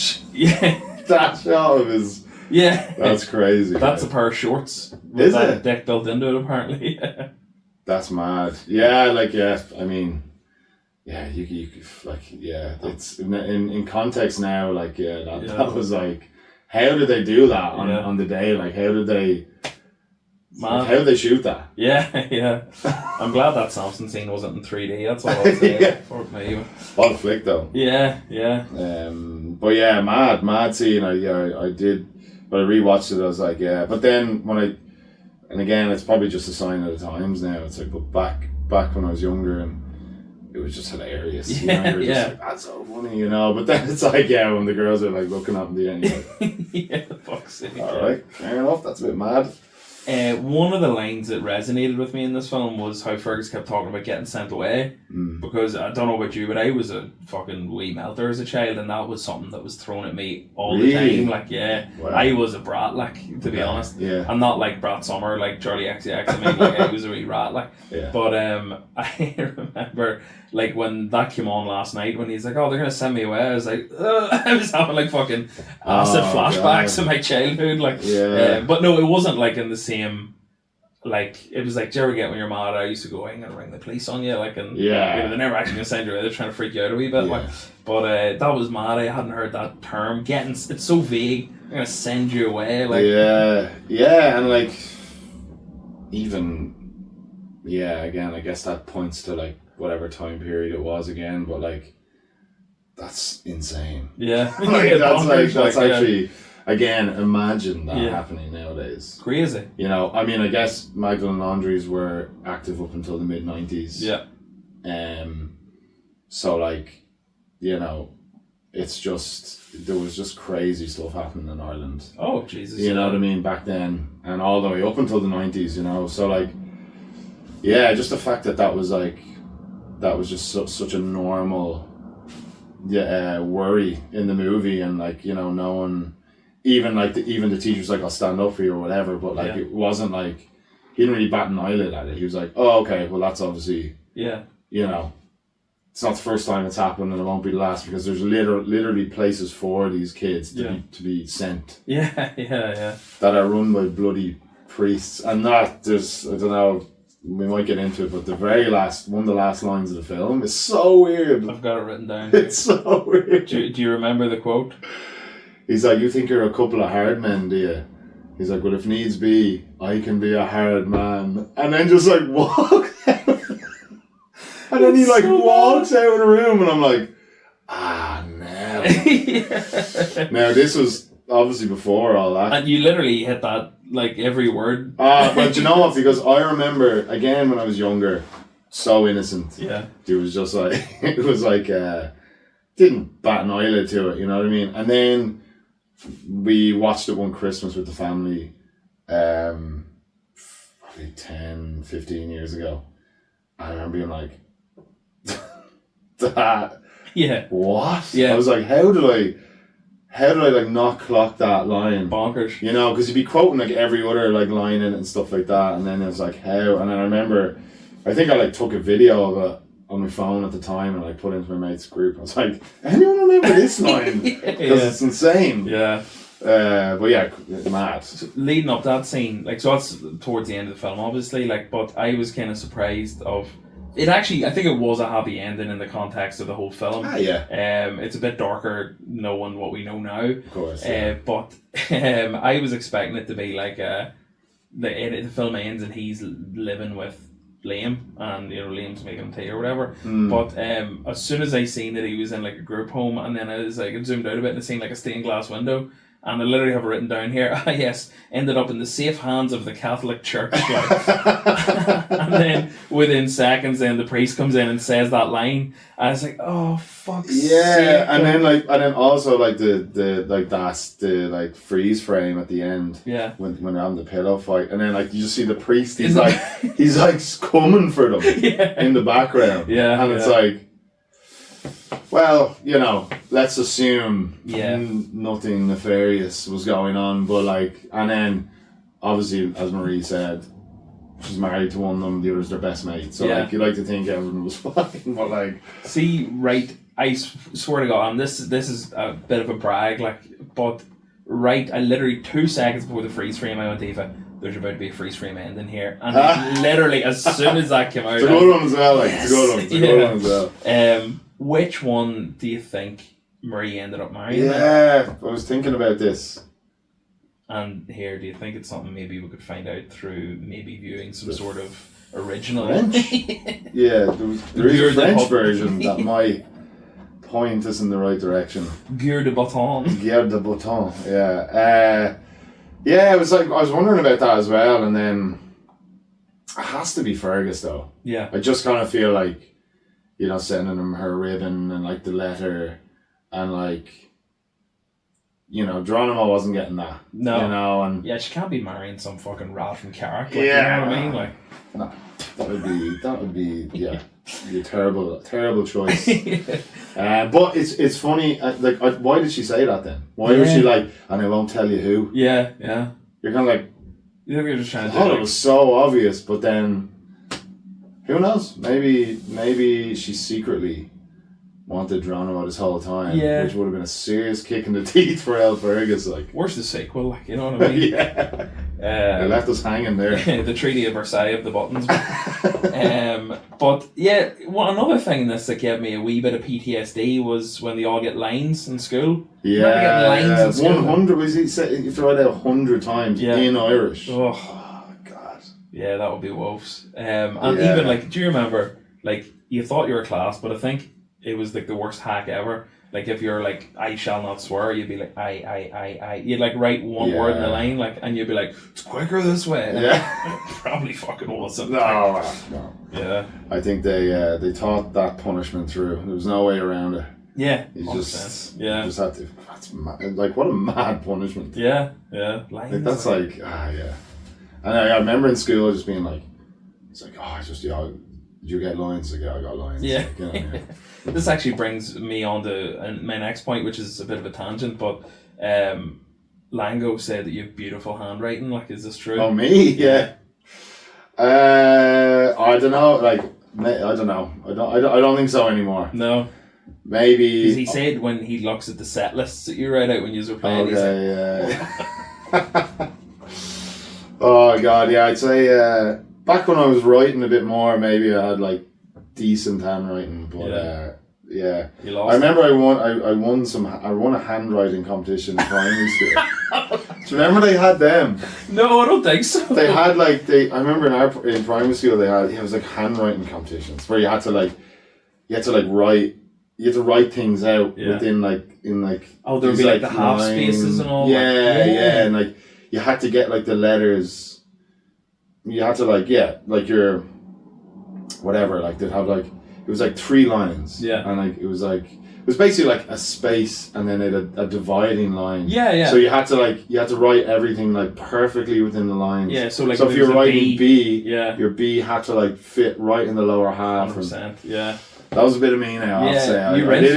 shot of his. Yeah, that's crazy. That's a pair of shorts with that dick built into it, apparently. That's mad. Yeah, like I mean, you like it's in context now. Like that was like, how did they do that on the day? Like how did they shoot that? Yeah. I'm glad that Samson scene wasn't in 3D. That's all I'll say for me. What a flick though. Yeah. But yeah, mad scene. I did. But I rewatched it, I was like, yeah. But then and again, it's probably just a sign of the times now. It's like, but back when I was younger, and it was just hilarious. Yeah, you know, just like, that's so funny, you know. But then it's like, when the girls are like looking at me, and you're like, fuck's sake. All right, fair enough. That's a bit mad. One of the lines that resonated with me in this film was how Fergus kept talking about getting sent away. Because I don't know about you, but I was a fucking wee melter as a child, and that was something that was thrown at me all the time. Like, wow. I was a brat, like, to be honest. Yeah. I'm not like Brat Summer, like Charlie XCX. I mean, like, I was a wee rat, like. Yeah. But I remember, like, when that came on last night, when he's like, oh, they're gonna send me away, I was like, I was having like fucking acid flashbacks of my childhood, like. Yeah. But no, it wasn't like in the same. Like, it was like, do you ever get when you're mad? I used to go, I'm gonna ring the police on you, like, and they're never actually gonna send you away. They're trying to freak you out a wee bit, like. But that was mad. I hadn't heard that term. It's so vague. I'm gonna send you away, like. And like, even, again, I guess that points to like whatever time period it was again, but like, that's insane. Yeah, like, that's actually. Again, imagine that happening nowadays. Crazy. You know, I mean, I guess Magdalene laundries were active up until the mid-90s. Yeah. So, like, you know, it's just, there was just crazy stuff happening in Ireland. Oh, Jesus. You know what I mean? Back then. And all the way up until the 90s, you know. So, like, just the fact that was, like, that was just such a normal worry in the movie. And, like, you know, no one... Even the teacher's like, I'll stand up for you or whatever, but like it wasn't like, he didn't really bat an eyelid at it. He was like, oh, okay, well that's obviously, you know, it's not the first time it's happened and it won't be the last, because there's literally places for these kids to be sent. That are run by bloody priests. And that, there's, I don't know, we might get into it, but one of the last lines of the film is so weird. I've got it written down. It's so weird. Do you remember the quote? He's like, you think you're a couple of hard men, do you? He's like, well, if needs be, I can be a hard man. And then just like walk out. And then he like walks out of the room, and I'm like, no. Now, this was obviously before all that. And you literally hit that, like, every word. But you know what? Because I remember, again, when I was younger, so innocent. Yeah. It was just like, didn't bat an eyelid to it, you know what I mean? And then we watched it one Christmas with the family, probably 10, 15 years ago. I remember being like, that. Yeah. What? Yeah. I was like, how did I like not clock that line? Bonkers. You know, because you'd be quoting like every other like line in it and stuff like that, and then it was like, how? And then I remember, I think I like took a video of it on my phone at the time and I put it into my mate's group. I was like, anyone remember this line? Because it's insane. Yeah. But yeah, mad. So leading up that scene, like, so that's towards the end of the film, obviously, like, but I was kind of surprised of it. Actually, I think it was a happy ending in the context of the whole film. It's a bit darker knowing what we know now. Of course. But I was expecting it to be like the film ends and he's living with Liam, and Liam's making him tea or whatever. But as soon as I seen that he was in like a group home, and then I was like, it zoomed out a bit and I seen like a stained glass window, and I literally have it written down here. Yes, ended up in the safe hands of the Catholic Church. And then within seconds, then the priest comes in and says that line. I was like, oh fuck's sake. And then also like the like that's the like freeze frame at the end. Yeah. When they're on the pillow fight, and then like you just see the priest. He's like coming for them in the background. Yeah. And it's like, well, let's assume nothing nefarious was going on, but like, and then obviously, as Marie said, she's married to one of them, the other's their best mate. So like, you like to think everything was fine, but like, see, right, I swear to God, and this is a bit of a brag, like, but right, I literally 2 seconds before the freeze frame, I went, Eva, there's about to be a freeze frame ending here, and literally as soon as that came out, it's a good one as well. Like, it's a good one. It's a good one as well. Which one do you think Marie ended up marrying? Yeah, I was thinking about this. And here, do you think it's something maybe we could find out through maybe viewing some sort of original? French? Yeah, there is a French version that might point us in the right direction. Guerre de Bâton. Guerre de Bâton, yeah. Yeah, it was like, I was wondering about that as well, and then it has to be Fergus though. Yeah. I just kind of feel like, sending him her ribbon and like the letter, and like, Geronimo wasn't getting that. No. And yeah, she can't be marrying some fucking rat from Carrick. Like, yeah. You know what I mean? Like, no, that would be a terrible choice. But it's funny. Why did she say that then? Why was she like, and I won't tell you who? Yeah. You're kind of like, you think you're just trying to? It was so obvious, but then, who knows? Maybe she secretly wanted Geronimo this whole time, which would have been a serious kick in the teeth for El Fergus. Like, where's the sequel? Like, you know what I mean? Yeah. They left us hanging there. The Treaty of Versailles of the buttons. But yeah, another thing in this that gave me a wee bit of PTSD was when they all get lines in school. Yeah, remember getting lines in school? 100 was he said you have to write out 100 times in Irish. Oh God. Yeah, that would be wolves. And even like, do you remember, like, you thought you were class, but I think it was like the worst hack ever. Like, if you're like, I shall not swear, you'd be like, I. You'd like write one word in the line, like, and you'd be like, it's quicker this way. And probably fucking wasn't. No. Yeah. I think they thought that punishment through. There was no way around it. Yeah. You just had to. That's mad. Like, what a mad punishment. Yeah. Like, that's like, yeah. And I remember in school just being like, it's like, did you get lines? Like, I got lines. Yeah. Like, This actually brings me on to my next point, which is a bit of a tangent, but Lango said that you have beautiful handwriting. Like, is this true? Oh, me? Yeah. I don't know. Like, I don't know. I don't think so anymore. No. Maybe. Because he said when he looks at the set lists that you write out when you were playing, he's like, oh God, yeah. I'd say back when I was writing a bit more, maybe I had like decent handwriting, but yeah. You lost. I remember I won a handwriting competition in primary school. Do you remember they had them? No, I don't think so. They had I remember in primary school it was like handwriting competitions where you had to write things out within oh, there would be like the half spaces and all. Yeah, and like you had to get like the letters. You had to your whatever, like they'd have like it was like 3 lines. Yeah. And it was basically like a space and then a dividing line. Yeah. So you had to write everything like perfectly within the lines. Yeah, so like if you're writing B, yeah, your B had to like fit right in the lower half. 100%. Yeah. That was a bit of me now, I'll say. I did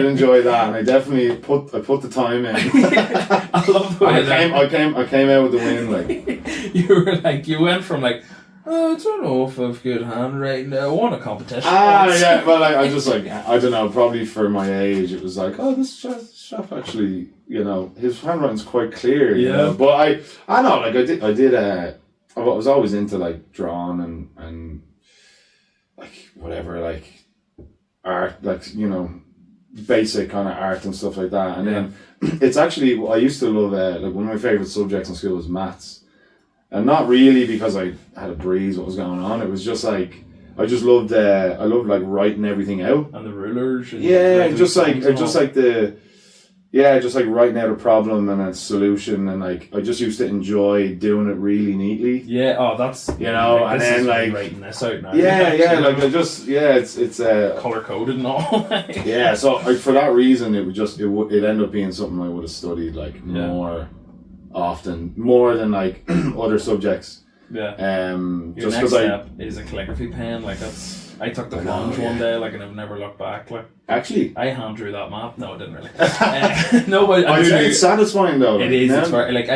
enjoy that. And I definitely put the time in. I love the way I came out with the win, like. You were like, you went from like, I don't know if I've good handwriting. I won a competition. Yeah. Well, I just like, I don't know. Probably for my age, it was like, oh, this chap actually, his handwriting's quite clear. You know? But I know, like I was always into like drawing and like whatever, like art, like basic kind of art and stuff like that. And then it's actually, I used to love like one of my favorite subjects in school was maths. And not really because I had a breeze what was going on. It was just like, I just loved like writing everything out. And the rulers. And just like writing out a problem and a solution, and like I just used to enjoy doing it really neatly. Yeah, that's and then like writing this out now. It's color coded and all. Yeah, so for that reason, it ended up being something I would have studied like more often, more than like other subjects. Yeah. Your just next step is a calligraphy pen. Like I took the plunge one day, like, and I've never looked back. Like, actually, I hand drew that map. No, I didn't really. No, but it's satisfying though. It is. It's very, like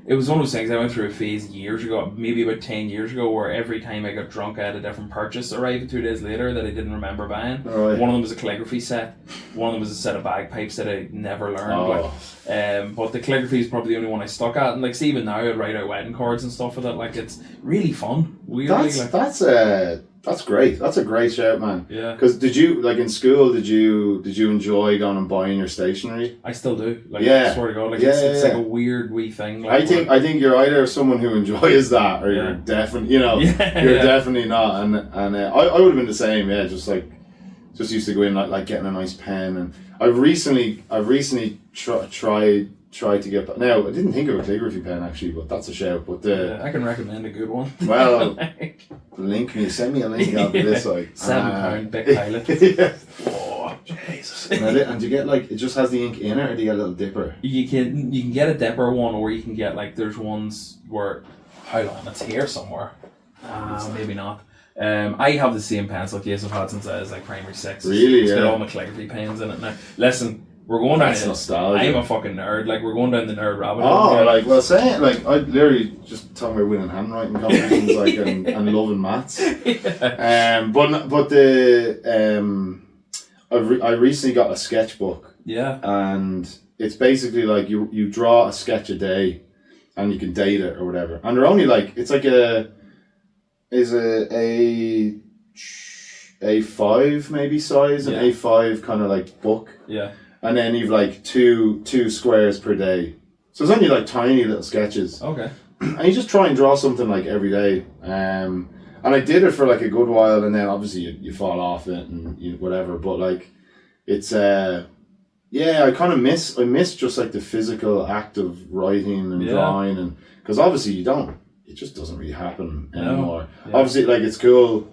it was one of those things. I went through a phase years ago, maybe about 10 years ago, where every time I got drunk, I had a different purchase arrive 2 days later that I didn't remember buying. Right. One of them was a calligraphy set. One of them was a set of bagpipes that I never learned. But the calligraphy is probably the only one I stuck at. And like, see, even now I'd write out wedding cards and stuff with it. Like, it's really fun. Weirdly, that's great. That's a great shout, man. Yeah. Because did you, like, in school, did you enjoy going and buying your stationery? I still do. Like, I swear to God, like, it's like a weird wee thing. Like, I think you're either someone who enjoys that, or you're definitely, you're definitely not. And I would have been the same. Yeah, just used to go in like getting a nice pen. And I've recently tried to get. Now I didn't think of a calligraphy pen actually, but that's a shout. But I can recommend a good one. Well, send me a link after this. Like £7 big pilot. Yeah. Oh Jesus! And do you get like, it just has the ink in it, or do you get a little dipper? You can get a dipper one, or you can get like, there's ones where, hold on, it's here somewhere. Maybe not. I have the same pencil case I've had since I was like primary 6. Really? It's got all my calligraphy pens in it now. Listen, we're going down. That's nostalgia. I'm a fucking nerd. Like, we're going down the nerd rabbit hole. Oh, like, well, saying like, I literally just talking about winning handwriting competitions, like, and loving maths. Yeah. I recently got a sketchbook. Yeah. And it's basically like you draw a sketch a day, and you can date it or whatever. And they're only like, it's like a A5 maybe size, an A5 kind of like book. Yeah. And then you've like two squares per day. So it's only like tiny little sketches. Okay. And you just try and draw something like every day. And I did it for like a good while, and then obviously you fall off it and whatever. But like, it's I kind of miss just like the physical act of writing and drawing, and because obviously it just doesn't really happen anymore. No. Yeah. Obviously, like, it's cool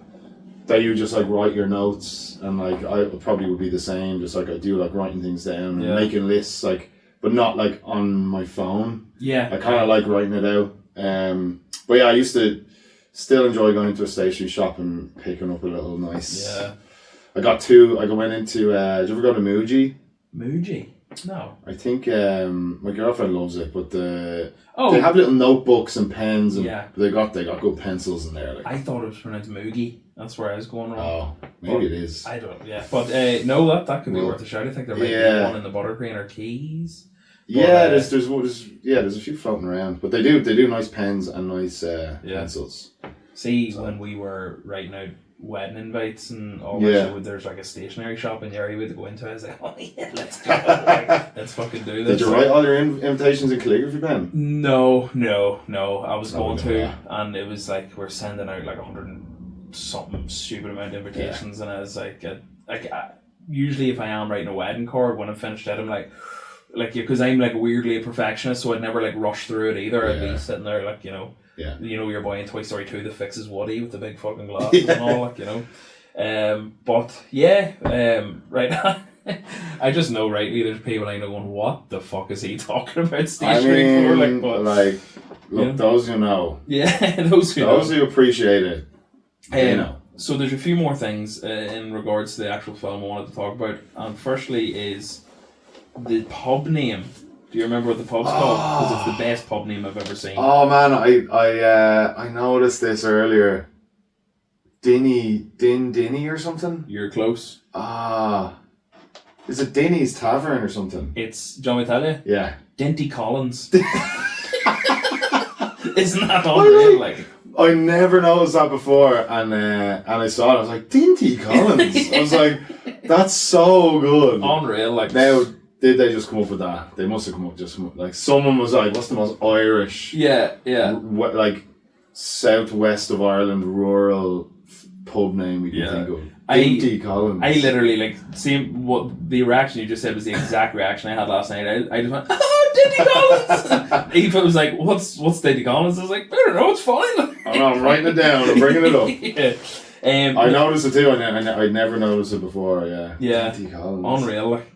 that you just like write your notes, and like I probably would be the same, just like I do, like writing things down and making lists, like, but not like on my phone. Yeah, I kind of like writing it out. But yeah, I used to still enjoy going into a stationery shop and picking up a little nice. Yeah, I went into. Did you ever go to Muji? Muji? No. I think my girlfriend loves it, but they have little notebooks and pens, and they got good pencils in there. Like. I thought it was pronounced Mugi. That's where I was going wrong. Oh, maybe it is. I don't. Yeah, but no, that could be worth a shout. I think there might be one in the Buttercream or Keys. Yeah, there's a few floating around, but they do nice pens and nice pencils. See, when we were writing out wedding invites and all that shit, there's like a stationery shop in the area we'd go into. I was like, oh yeah, let's go. Like, let's fucking do this. Did you write all your invitations in calligraphy pen? No. I was going to, and it was like, we're sending out like 100 and something stupid amount of invitations, and I was like, usually if I am writing a wedding card, when I'm finished it, I'm like, because I'm like weirdly a perfectionist, so I'd never like rush through it either. I'd be sitting there like, your boy in Toy Story 2 that fixes Woody with the big fucking glasses and all, like, right. I just know rightly there's people I know going, what the fuck is he talking about stationery for? Look, those who know. Yeah, those who appreciate it. So there's a few more things in regards to the actual film I wanted to talk about. And firstly is the pub name. Do you remember what the pub's called? Because it's the best pub name I've ever seen. Oh man, I noticed this earlier. Dinny or something? You're close. Is it Dinny's Tavern or something? It's, do you want me to tell you? Yeah. Dinty Collins. Isn't that unreal? Like, I never noticed that before, and I saw it. I was like, Dinty Collins. I was like, that's so good. Unreal. Like, now did they just come up with that? They must have come up like someone was like, what's the most Irish? Yeah. Like southwest of Ireland rural pub name we can think of. Dinty Collins. I literally like see what the reaction you just said was the exact reaction I had last night. I just went, oh, Dinty Collins. Eva was like, what's Dinty Collins? I was like, I don't know, it's fine. I'm writing it down. I'm bringing it up. Yeah. I noticed it too. I never noticed it before. Yeah. Dinty Collins. Unreal. Like.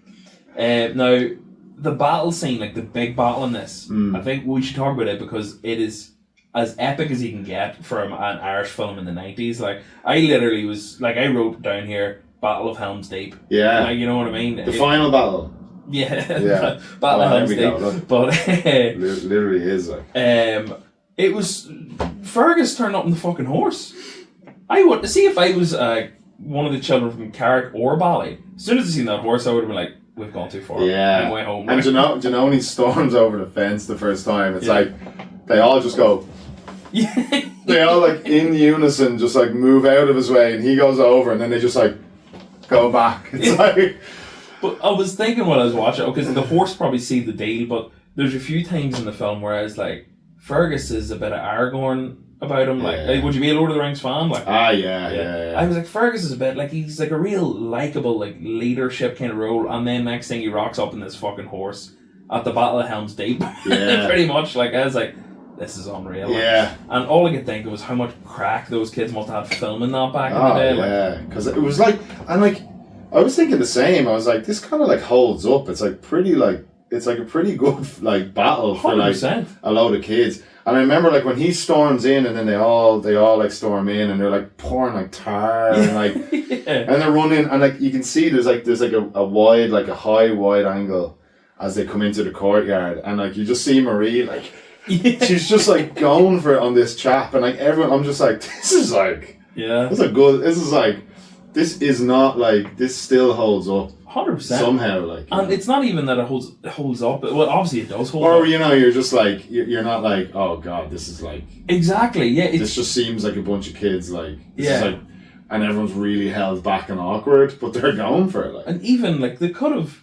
Now the battle scene, like the big battle in this, I think we should talk about it because it is as epic as you can get from an Irish film in the 90s. Like, I literally was, like, I wrote down here, Battle of Helm's Deep. Yeah. Like, you know what I mean? The final battle. Yeah. Battle of Helm's Deep. But literally is, like. It was, Fergus turned up on the fucking horse. I want to see if I was one of the children from Carrick or Bally. As soon as I seen that horse, I would have been like, we've gone too far. Yeah. I'm way home. And do you know when he storms over the fence the first time, it's like, they all just go... They all like in unison just like move out of his way and he goes over and then they just like go back. It's like... But I was thinking while I was watching, because the horse probably see the deal, but there's a few times in the film where I was like, Fergus is a bit of Aragorn about him. Like, would you be a Lord of the Rings fan? Like, yeah. I was like, Fergus is a bit like, he's like a real likeable like leadership kind of role, and then next thing he rocks up in this fucking horse at the Battle of Helm's Deep. Pretty much. Like, I was like, this is unreal. Yeah. And all I could think of was how much crack those kids must have had filming that back in the day. Yeah, because it was like, and like, I was thinking the same. I was like, this kind of like holds up. It's like pretty like, it's like a pretty good like battle for 100%. Like a load of kids. And I remember like when he storms in and then they all like storm in and they're like pouring like tar and like, and they're running and like you can see there's like a wide, like a high wide angle as they come into the courtyard and like you just see Marie like, she's just like going for it on this chap and like everyone, I'm just like, this is like, this is not like, this still holds up. 100%. Somehow, like. And it's not even that it holds up. Well, obviously it does hold up. Or, you know, you're just like, you're not like, oh God, this is like. Exactly, yeah. This just seems like a bunch of kids, like. This is like, and everyone's really held back and awkward, but they're going for it, like. And even, like, they could have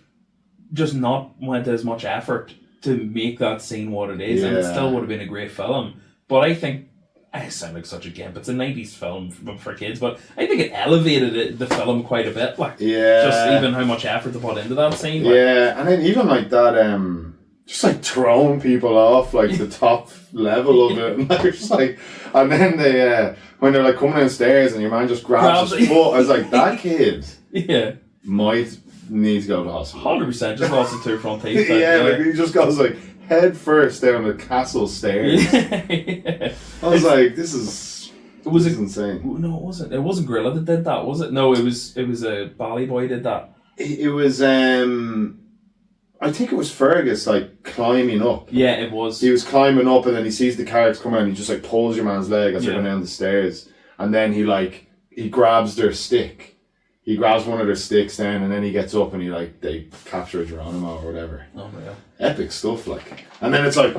just not went as much effort to make that scene what it is, and it still would have been a great film. But I think, I sound like such a gimp, it's a 90s film for kids, but I think it elevated the film quite a bit, like, just even how much effort they put into that scene. Like. Yeah, and then even like that, just like throwing people off like the top level of it, and like, just like, and then they, when they're like coming downstairs and your man just grabs his foot, I was like, that kid might need to go to the hospital. 100%, just lost his two front teeth. Like he just goes like head first down the castle stairs. I was like, this is insane. No, it wasn't. It wasn't Gorilla that did that, was it? No, it was a Bally Boy did that. It was I think it was Fergus like climbing up. Yeah, it was. He was climbing up and then he sees the carrots coming and he just like pulls your man's leg as they're going down the stairs. And then he grabs their stick. He grabs one of their sticks then and then he gets up and they capture Geronimo or whatever. Oh my God. Epic stuff, like. And then it's like,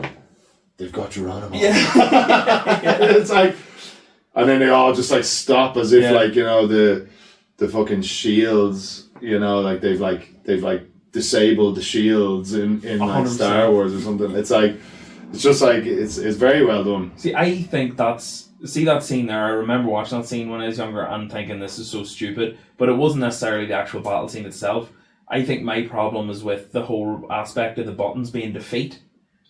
they've got Geronimo. Yeah. It's like, and then they all just like stop as if like, you know, the fucking shields, you know, like they've disabled the shields in like Star Wars or something. It's like, it's just like, it's very well done. See, I think see that scene there, I remember watching that scene when I was younger and thinking this is so stupid, but it wasn't necessarily the actual battle scene itself. I think my problem is with the whole aspect of the buttons being defeat.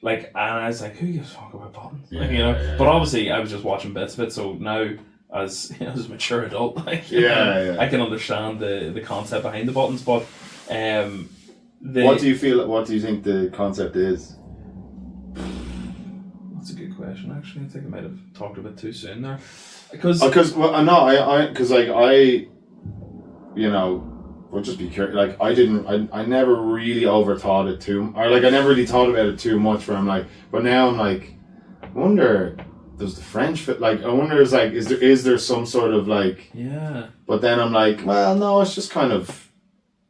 Like, and I was like, who gives a fuck about buttons? Yeah, like, you know? But obviously I was just watching bits of it, so now as a mature adult, like, I can understand the concept behind the buttons, but what do you think the concept is? That's a good question, actually. I think I might have talked a bit too soon there. You know, we'll just be curious. Like, I never really overthought it I never really thought about it too much where I'm like, but now I'm like, I wonder, does the French fit? Like, I wonder, is there some sort of like, but then I'm like, well, no, it's just kind of,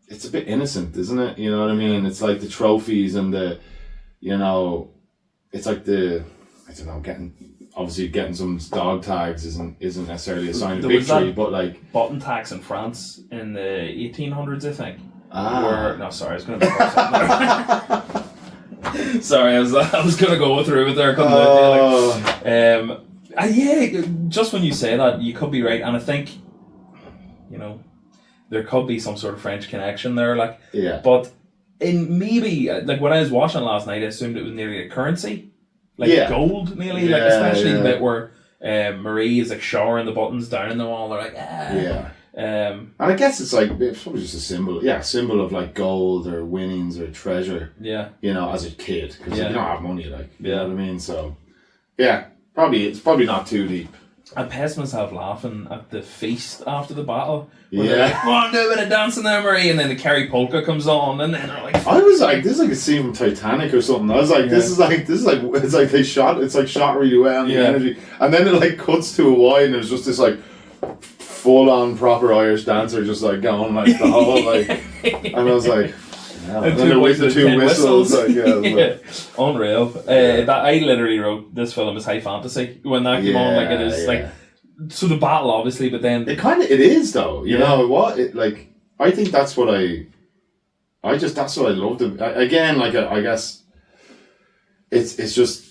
it's a bit innocent, isn't it? You know what I mean? It's like the trophies and the, you know, it's like I don't know, getting some dog tags isn't necessarily a sign of victory, but like button tax in France in the 1800s, I think. No, sorry, I was going to make up something. Sorry, I was going to go through it there. Yeah, just when you say that, you could be right, and I think, there could be some sort of French connection there, like. Yeah. But in maybe like when I was watching last night, I assumed it was nearly a currency, like gold, nearly, like especially the bit where Marie is like showering the buttons down in the wall. They're like, yeah. And I guess it's probably just a symbol of like gold or winnings or treasure. Yeah. As a kid, because you don't have money, like, you know what I mean. So, yeah, it's probably not too deep. I pissed myself laughing at the feast after the battle. Yeah. They're like, "Oh, do a bit of dancing there, Marie," and then the Kerry polka comes on, and then they're like, I was like, this is like a scene from Titanic or something. I was like, this is like it's shot really well, the energy, and then it like cuts to a wide, and there's just this like full on proper Irish dancer just like going like the whole like, and I was like. Yeah, and then the two whistles. Like, unreal. That I literally wrote this film is high fantasy when that came on. Like it is like so the battle obviously, but then it is though. You know what? I think that's what that's what I loved. Again, like I guess it's just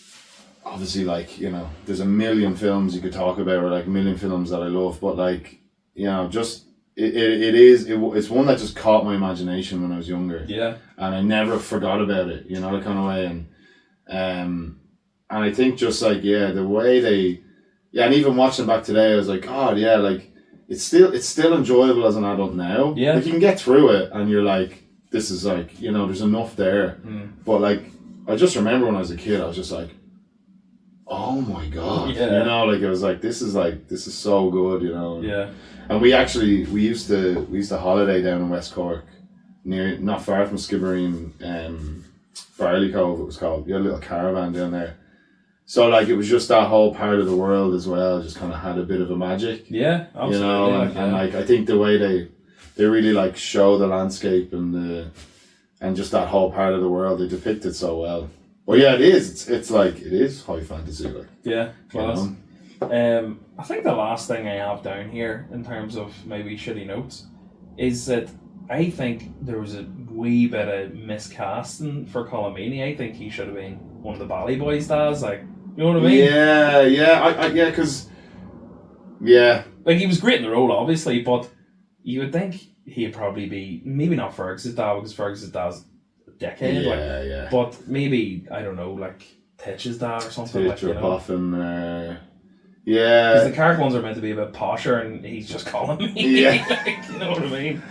obviously like there's a million films you could talk about, or like a million films that I love, but like just. It's one that just caught my imagination when I was younger. Yeah. And I never forgot about it, that kind of way. And I think just like, the way they, and even watching back today, I was like, God, yeah, like it's still enjoyable as an adult now. Yeah. Like you can get through it and you're like, this is like, there's enough there. But like, I just remember when I was a kid, I was just like, oh my God. Yeah. Like I was like, this is so good, Yeah. And we used to holiday down in West Cork, not far from Skibbereen, Barley Cove it was called. We had a little caravan down there. So like it was just that whole part of the world as well, just kind of had a bit of a magic. Yeah, absolutely. And like I think the way they really like show the landscape and just that whole part of the world, they depict it so well. But yeah, it is. It's like it is high fantasy, like. Yeah, class. I think the last thing I have down here in terms of maybe shitty notes is that I think there was a wee bit of miscasting for Colomini. I think he should have been one of the Bally Boys dads, like, you know what I mean? Yeah, because like he was great in the role, obviously, but you would think he'd probably be maybe not Fergus's dad because Fergus's dad's a decade, but maybe I don't know, like Titch's dad or something, Titch or Puffin. Because the Carrick ones are meant to be a bit posher and he's just calling me. Yeah. Like, you know what I mean?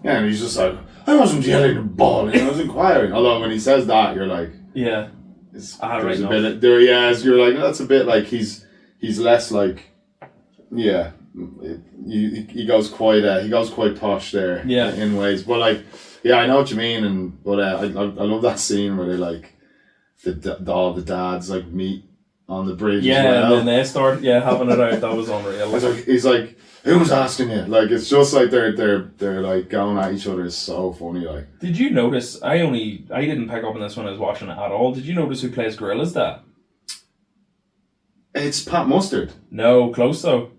Yeah, and he's just like, I wasn't yelling at ball, I was inquiring. Although when he says that, you're like, yeah. There's a bit of, there, you're like, that's a bit like he's less like, he goes quite posh there in ways. But like, I know what you mean, but I love that scene where they like, all the dads like meet on the bridge. And then they start having it out. That was unreal. He's like, who's asking you? Like it's just like they're like going at each other. It's so funny. Like, did you notice? I didn't pick up on this when I was watching it at all. Did you notice who plays Gorilla's dad? It's Pat Mustard. No, close though.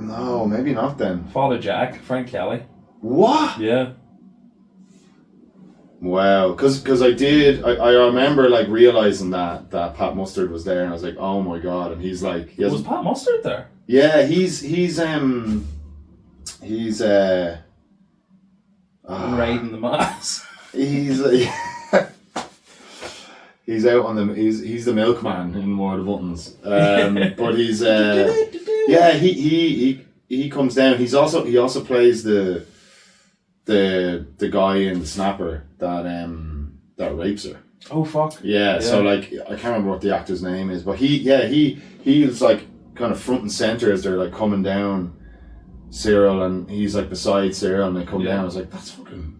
No, maybe not then. Father Jack, Frank Kelly. What? Yeah. Wow, because I remember like realizing that Pat Mustard was there, and I was like, oh my God, and he's like, was Pat Mustard there? Yeah, he's riding the mass. He's out on the he's the milkman in More of the Buttons, but he's he comes down. He also plays the guy in The Snapper that rapes her. Oh fuck. Yeah, so like I can't remember what the actor's name is, but he was like kind of front and center as they're like coming down Cyril, and he's like beside Cyril, and they come down. I was like, that's fucking.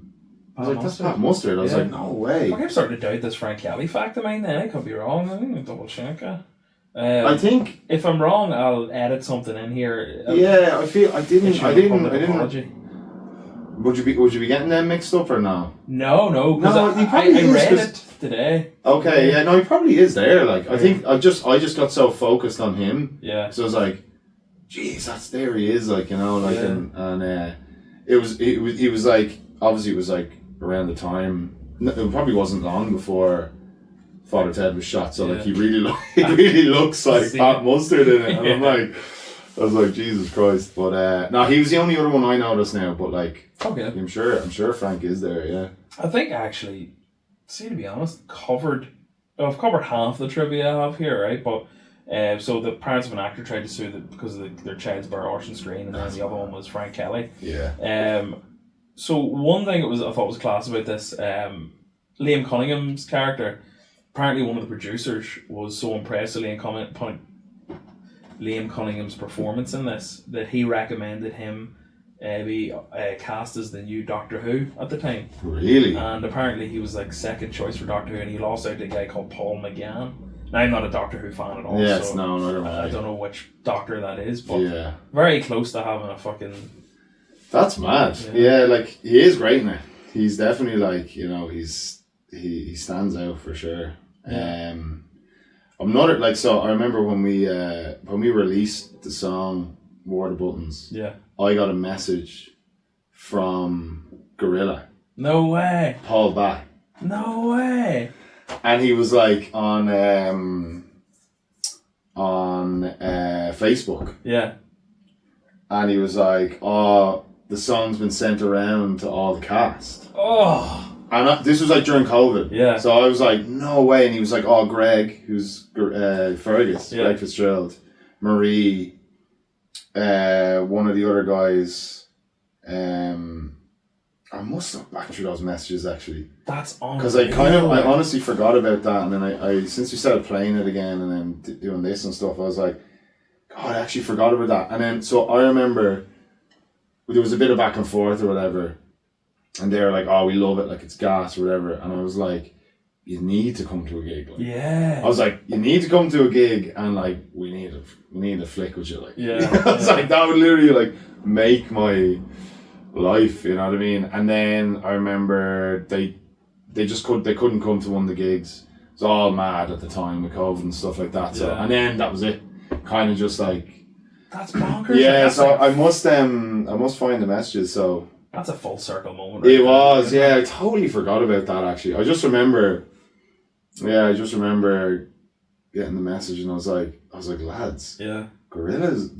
I was like, that's Pat Mustard. I was like, no way. I'm starting to doubt this Frank Kelly fact of mine. Then I could be wrong. I'm gonna double check it. I think if I'm wrong, I'll edit something in here. I feel I didn't. Would you be getting them mixed up or no? No, because I read it today. Okay, he probably is there. Like I think I just got so focused on him. Yeah. So I was like, geez, there he is, like, you know, like, and he was like, obviously it was like around the time, it probably wasn't long before Father Ted was shot, so like he really looks like Pat Mustard in it, and I was like, Jesus Christ. But no, he was the only other one I noticed now, but like, okay, I'm sure Frank is there. Yeah, I think actually, see, to be honest, I've covered half the trivia I have here, right? But so the parents of an actor tried to sue them because of their child's birth on screen, and then the other one was Frank Kelly. Yeah. So one thing I thought was class about this, Liam Cunningham's character, apparently one of the producers was so impressed with Liam Cunningham's performance in this that he recommended him be cast as the new Doctor Who at the time. Really? And apparently he was like second choice for Doctor Who, and he lost out to a guy called Paul McGann. Now, I'm not a Doctor Who fan at all. Yes, so no, neither am I don't know which Doctor that is, but very close to having a fucking... That's mad. Yeah, like, he is great in it. He's definitely like, you know, he stands out for sure. Yeah. I'm not like, so I remember when we released the song War the Buttons. Yeah. I got a message from Gorilla. No way. Paul Back. No way. And he was like on Facebook. Yeah. And he was like, "Oh, the song's been sent around to all the cast." Oh. And this was like during COVID. Yeah. So I was like, no way. And he was like, "Oh, Greg, who's Fergus, Greg Fitzgerald, Marie, one of the other guys." I must look back through those messages actually. That's on. Because I honestly forgot about that, and then I since we started playing it again and then doing this and stuff, I was like, God, I actually forgot about that. And then so I remember there was a bit of back and forth or whatever. And they were like, "Oh, we love it, like it's gas or whatever." And I was like, "You need to come to a gig." Like, yeah. I was like, "You need to come to a gig, and like we need a flick with you." Like, yeah. I was like, that would literally like make my life, you know what I mean? And then I remember they couldn't come to one of the gigs. It was all mad at the time with COVID and stuff like that. So and then that was it. Kind of just like, that's bonkers. Yeah. Like, so I must find the messages. So. That's a full circle moment. Right? It was, yeah. I totally forgot about that actually. I just remember getting the message and I was like, lads, yeah, Gorillas,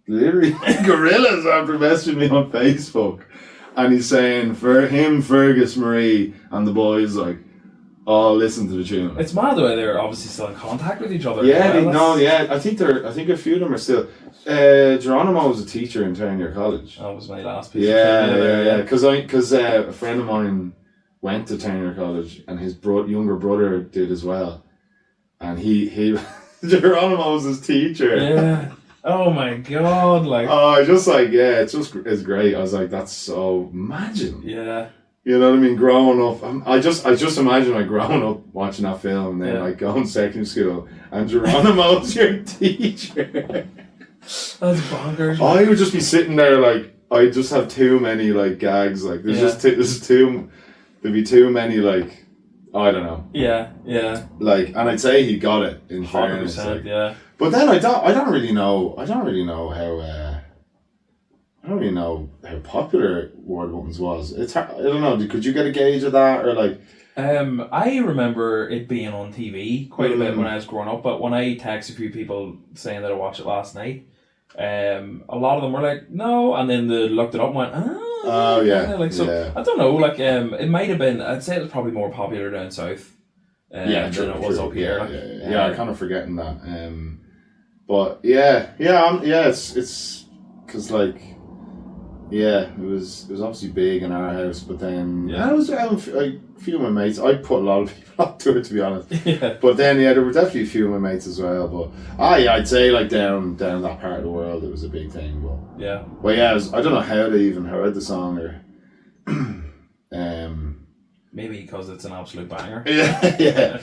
literally Gorillas after messaging me on Facebook, and he's saying for him, Fergus, Marie, and the boys like, "Oh, listen to the tune." It's mad the way they're obviously still in contact with each other. Yeah, I think a few of them are still. Geronimo was a teacher in Turnier College. That was my last piece. Yeah. Because a friend of mine went to Turnier College, and his younger brother did as well, and he Geronimo was his teacher. Yeah. Oh my God! Like. Oh, just like it's great. I was like, that's so imagine. Yeah. You know what I mean? Growing up, I just imagine like growing up watching that film, and then like going to secondary school, and Geronimo's your teacher. That's bonkers. I would just be sitting there like I just have too many like gags. Like there'd be too many like I don't know. Yeah. Like, and I'd say he got it in fairness. Like, yeah. But then I don't really know how popular War of the Buttons was. It's hard, I don't know. Could you get a gauge of that or like? I remember it being on TV quite a bit when I was growing up. But when I texted a few people saying that I watched it last night, a lot of them were like, "No," and then they looked it up and went, "Oh, yeah." Like so, I don't know. Like, it might have been. I'd say it was probably more popular down south. Than it was up here. Yeah, I'm kind of forgetting that. But it's because like. Yeah, it was obviously big in our house, but then I was a few of my mates. I put a lot of people up to it, to be honest. Yeah. But then there were definitely a few of my mates as well. But I'd say like down that part of the world, it was a big thing. But yeah, I don't know how they even heard the song or. Maybe because it's an absolute banger. Yeah.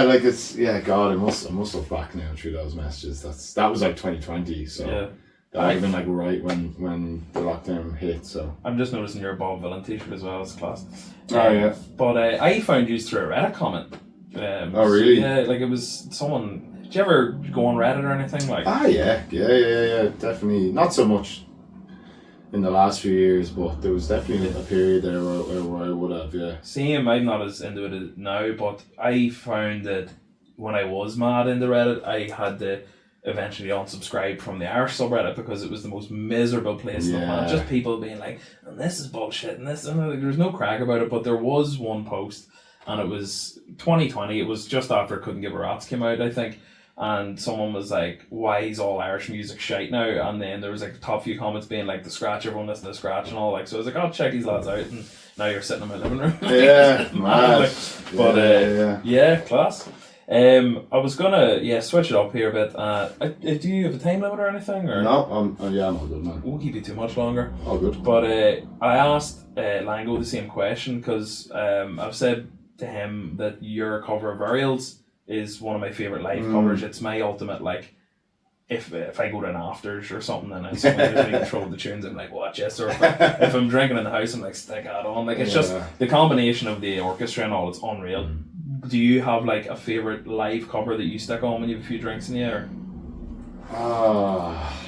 Like it's God, I must look back now through those messages. That was like 2020, so. Yeah. That would have been like right when the lockdown hit, so. I'm just noticing your Bob Villain t-shirt as well as class. Yeah. But I found you through a Reddit comment. Oh really? Yeah, like it was someone Did you ever go on Reddit or anything like? Yeah, definitely. Not so much in the last few years, but there was definitely a period there where I would have, yeah. Same, I'm not as into it now, but I found that when I was mad into Reddit, I had to eventually unsubscribe from the Irish subreddit because it was the most miserable place in the planet. Just people being like, and this is bullshit, and this, and there's no crack about it, but there was one post, and it was 2020, it was just after Couldn't Give a Rat's came out, I think. And someone was like, why is all Irish music shite now? And then there was like the top few comments being like, the Scratch, everyone listen to the Scratch and all. Like, so I was like, I'll check these lads out. And now you're sitting in my living room. Yeah, mad. Yeah, class. I was gonna switch it up here a bit. Do you have a time limit or anything? Or? No, I'm all good, man. Won't keep you too much longer. All good. But I asked Lango the same question because I've said to him that your cover of Burials is one of my favourite live covers. It's my ultimate, like, if I go to an afters or something and someone just really throw the tunes, I'm like, watch this. Or if I'm drinking in the house, I'm like, stick that on. Like, it's just the combination of the orchestra and all, it's unreal. Do you have like a favourite live cover that you stick on when you have a few drinks in the air?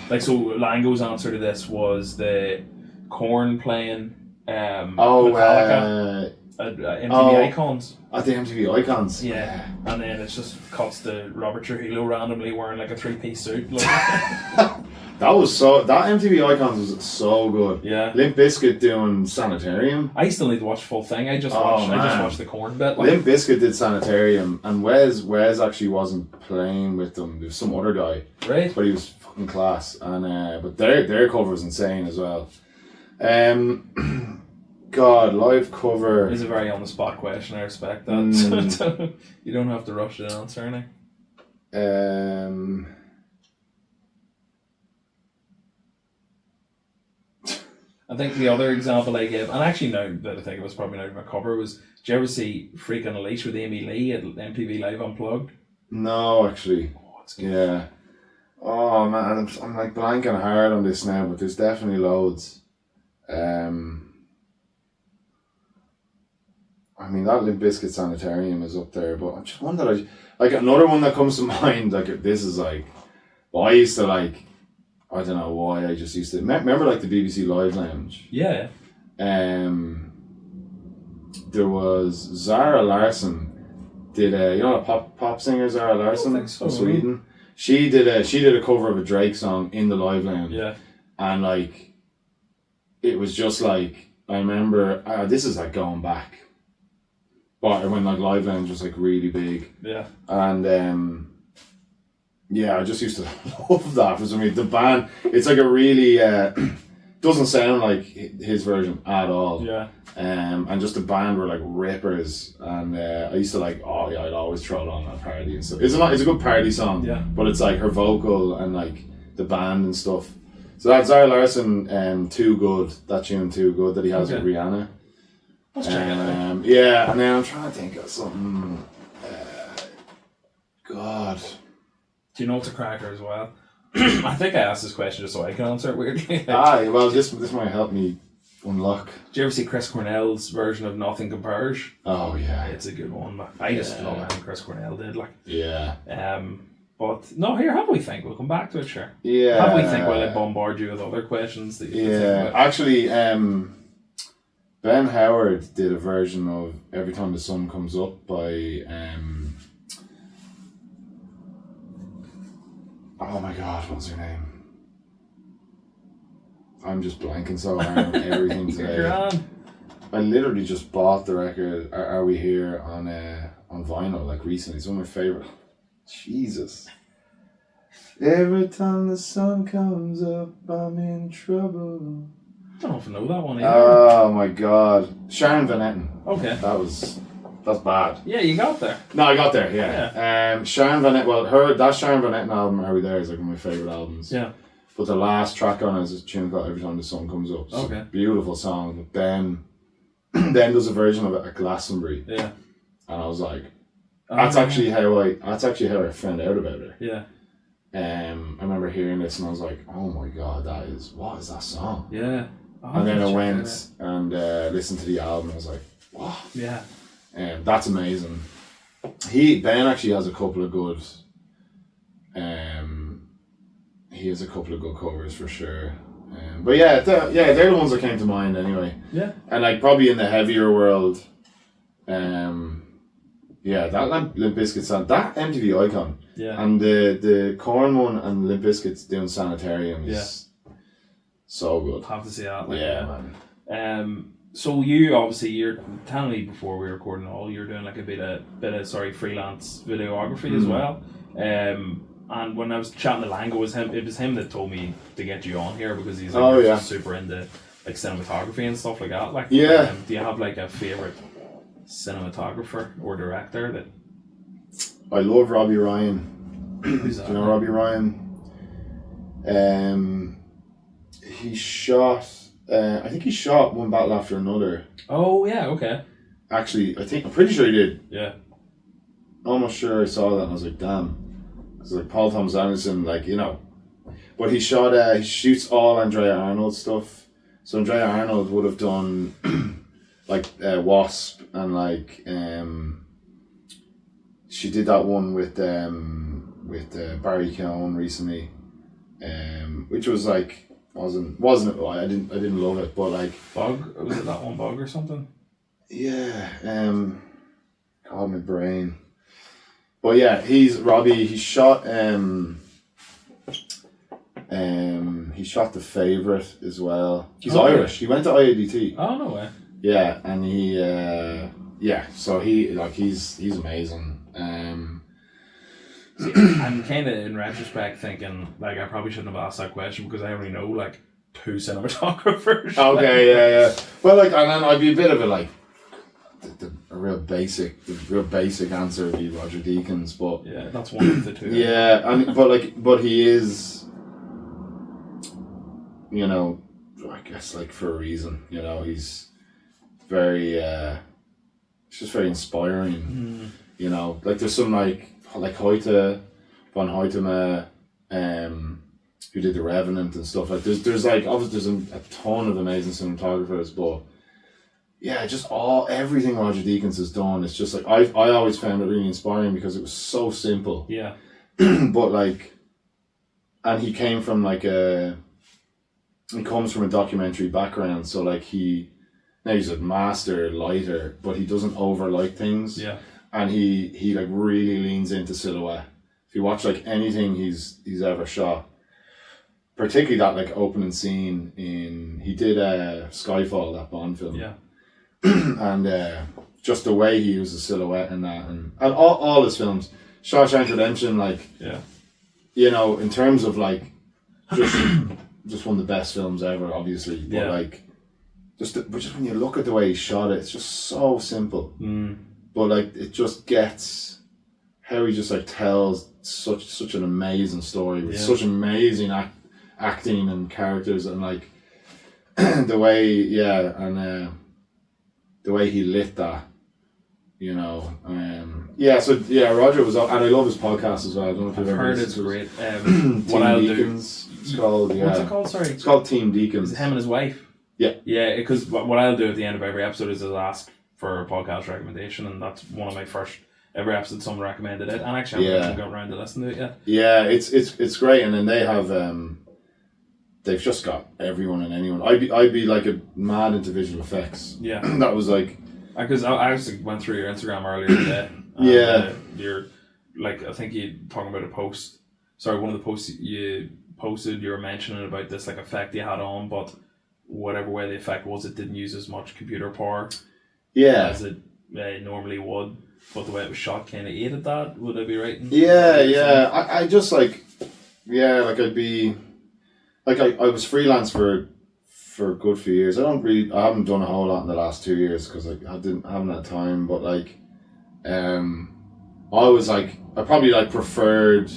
Like, so Lango's answer to this was the Korn playing Metallica at MTV Icons. At the MTV Icons? Yeah. And then it's just cuts to Robert Trujillo randomly wearing like a 3-piece suit. Like. That MTV Icons was so good. Yeah. Limp Bizkit doing Sanitarium. I still need to watch the full thing. I just watched the Korn bit. Like. Limp Bizkit did Sanitarium, and Wes actually wasn't playing with them. There was some other guy. Right. But he was fucking class. And but their cover was insane as well. God, live cover. It's a very on the spot question. I respect that. You don't have to rush the answer, any. I think the other example I gave, and actually now that I think it was probably not my cover, was, did you ever see Freak on a Leash with Amy Lee at MTV Live Unplugged? No, actually. Oh, it's good. Yeah. Oh man, I'm like blanking hard on this now, but there's definitely loads. I mean, that Limp Bizkit Sanitarium is up there, but I just wonder, like another one that comes to mind, like this is like, well, I used to like, I don't know why, I just used to, remember like the BBC Live Lounge? Yeah. There was Zara Larsson did a pop singer Zara Larsson from Sweden. She did a cover of a Drake song in the Live Lounge. Yeah. And like, it was just like, I remember, this is like going back. But when like Live Lounge was like really big. Yeah. And I just used to love that. For some reason, the band, it's like a really doesn't sound like his version at all. Yeah. And just the band were like rippers, and I used to like, I'd always throw it on at party and stuff. It's a good party song. Yeah. But it's like her vocal and like the band and stuff. So that's Zara Larsson, Too Good, that tune Too Good that he has with Rihanna. Let's check it out. Yeah, and then I'm trying to think of something. God. Do you know what's a cracker as well? I think I asked this question just so I can answer it weirdly. Well, this might help me unlock. Did you ever see Chris Cornell's version of Nothing Compares? Oh yeah, it's a good one. I just love everything Chris Cornell did. Like, yeah. But no, here, have we think? We'll come back to it, sure. Yeah. Have we think while I bombard you with other questions that you think about? Actually, Ben Howard did a version of Every Time the Sun Comes Up by oh my god, what's her name? I'm just blanking so hard on everything today. I literally just bought the record Are We Here on vinyl like recently. It's one of my favourite. Jesus. Every time the sun comes up, I'm in trouble. I don't know if I know that one either. Oh my god. Sharon Van Etten. Okay. That's bad. Yeah, you got there. No, I got there, yeah. Sharon Van Etten, that Sharon Van Etten album, Are We There, is like one of my favourite albums. Yeah. But the last track on it is a tune called Every Time the Sun Comes Up. It's a beautiful song. But Ben does a version of it at Glastonbury. Yeah. And I was like, that's actually how I found out about her. Yeah. I remember hearing this and I was like, oh my god, what is that song? Yeah. And then I went and listened to the album and I was like, what? Yeah. That's amazing. Ben actually has a couple of good He has a couple of good covers for sure. But yeah, they're the ones that came to mind anyway. Yeah. And like probably in the heavier world, yeah, that Limp Bizkit song, that MTV Icon. Yeah. And the Korn one and Limp Bizkit's doing Sanitarium is so good. Have to see that. Like, man. So you're telling me before we were recording you're doing like a bit of freelance videography as well. And when I was chatting to Lango, it was him that told me to get you on here because he's like super into like cinematography and stuff like that. Like, do you have like a favorite cinematographer or director that? I love Robbie Ryan. Who's that? Do you know Robbie Ryan? He shot. I think he shot One Battle After Another. Oh yeah, okay. Actually, I'm pretty sure he did. Yeah. Almost sure I saw that and I was like, damn. Because like Paul Thomas Anderson, like, you know. But he shoots all Andrea Arnold stuff. So Andrea Arnold would have done like Wasp and like she did that one with Barry Keoghan recently, which was like wasn't it? I didn't love it, but like Bug, was it that one Bug or something? Yeah, God, my brain. But yeah, Robbie. He shot he shot The Favourite as well. He's Irish. He went to IADT. Oh no way. Yeah, and he so he's amazing. See, I'm kind of in retrospect thinking like I probably shouldn't have asked that question because I only know like 2 cinematographers. Okay, yeah. Well, like, and then I'd be a bit of a like the real basic answer would be Roger Deakins, but yeah, that's one of the 2. Yeah, but he is, you know, I guess like for a reason, you know, he's very it's just very inspiring. You know, like there's some like Hoyte von Hoytema, who did The Revenant and stuff. Like there's like obviously there's a ton of amazing cinematographers, but yeah, just everything Roger Deakins has done. It's just like I always found it really inspiring because it was so simple. Yeah. But like, and he comes from a documentary background, so like he's a master lighter, but he doesn't overlight things. Yeah. And he like really leans into silhouette. If you watch like anything he's ever shot, particularly that like opening scene he did Skyfall, that Bond film. Yeah. And just the way he uses silhouette in that, and all his films, Shawshank Redemption, like, you know, in terms of like just one of the best films ever, obviously. But like, just when you look at the way he shot it, it's just so simple. But like, it just gets how he just like tells such an amazing story with such amazing acting and characters, and like the way the way he lit that, you know. So Roger was, and I love his podcast as well. I don't know if you've ever heard it's great. What I'll Deakins, do. It's called, What's it called? Sorry. It's called Team Deakins. Is it him and his wife? Yeah. Yeah, because what I'll do at the end of every episode is I'll ask for a podcast recommendation, and that's one of my first every episode someone recommended it, and actually I haven't got around to listening to it yet. Yeah, it's great, and then they have they've just got everyone and anyone. I'd be like a mad into visual effects. Yeah. That was like, because I actually went through your Instagram earlier today. You're like, I think you talking about a post. Sorry, one of the posts you posted, you were mentioning about this like effect you had on, but whatever way the effect was, it didn't use as much computer power. As it normally would. But the way it was shot kind of aided that. Would I be right? I just like, I'd be like, I was freelance for a good few years. I haven't done a whole lot in the last 2 years because I haven't had time. But like, I was like, I probably preferred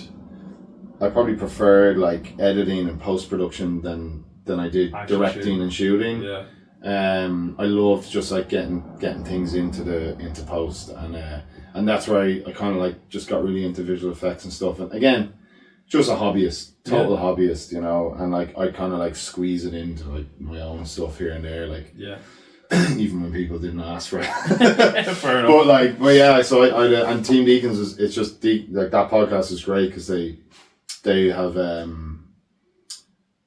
like editing and post production than I did actually directing and shooting. Yeah. I loved just like getting things into post, and that's where I kind of like just got really into visual effects and stuff. And again, just a hobbyist, total hobbyist, you know. And like I kind of like squeeze it into like my own stuff here and there, like even when people didn't ask for it. Fair enough. But yeah, so I and Team Deakins it's just like that podcast is great because they they have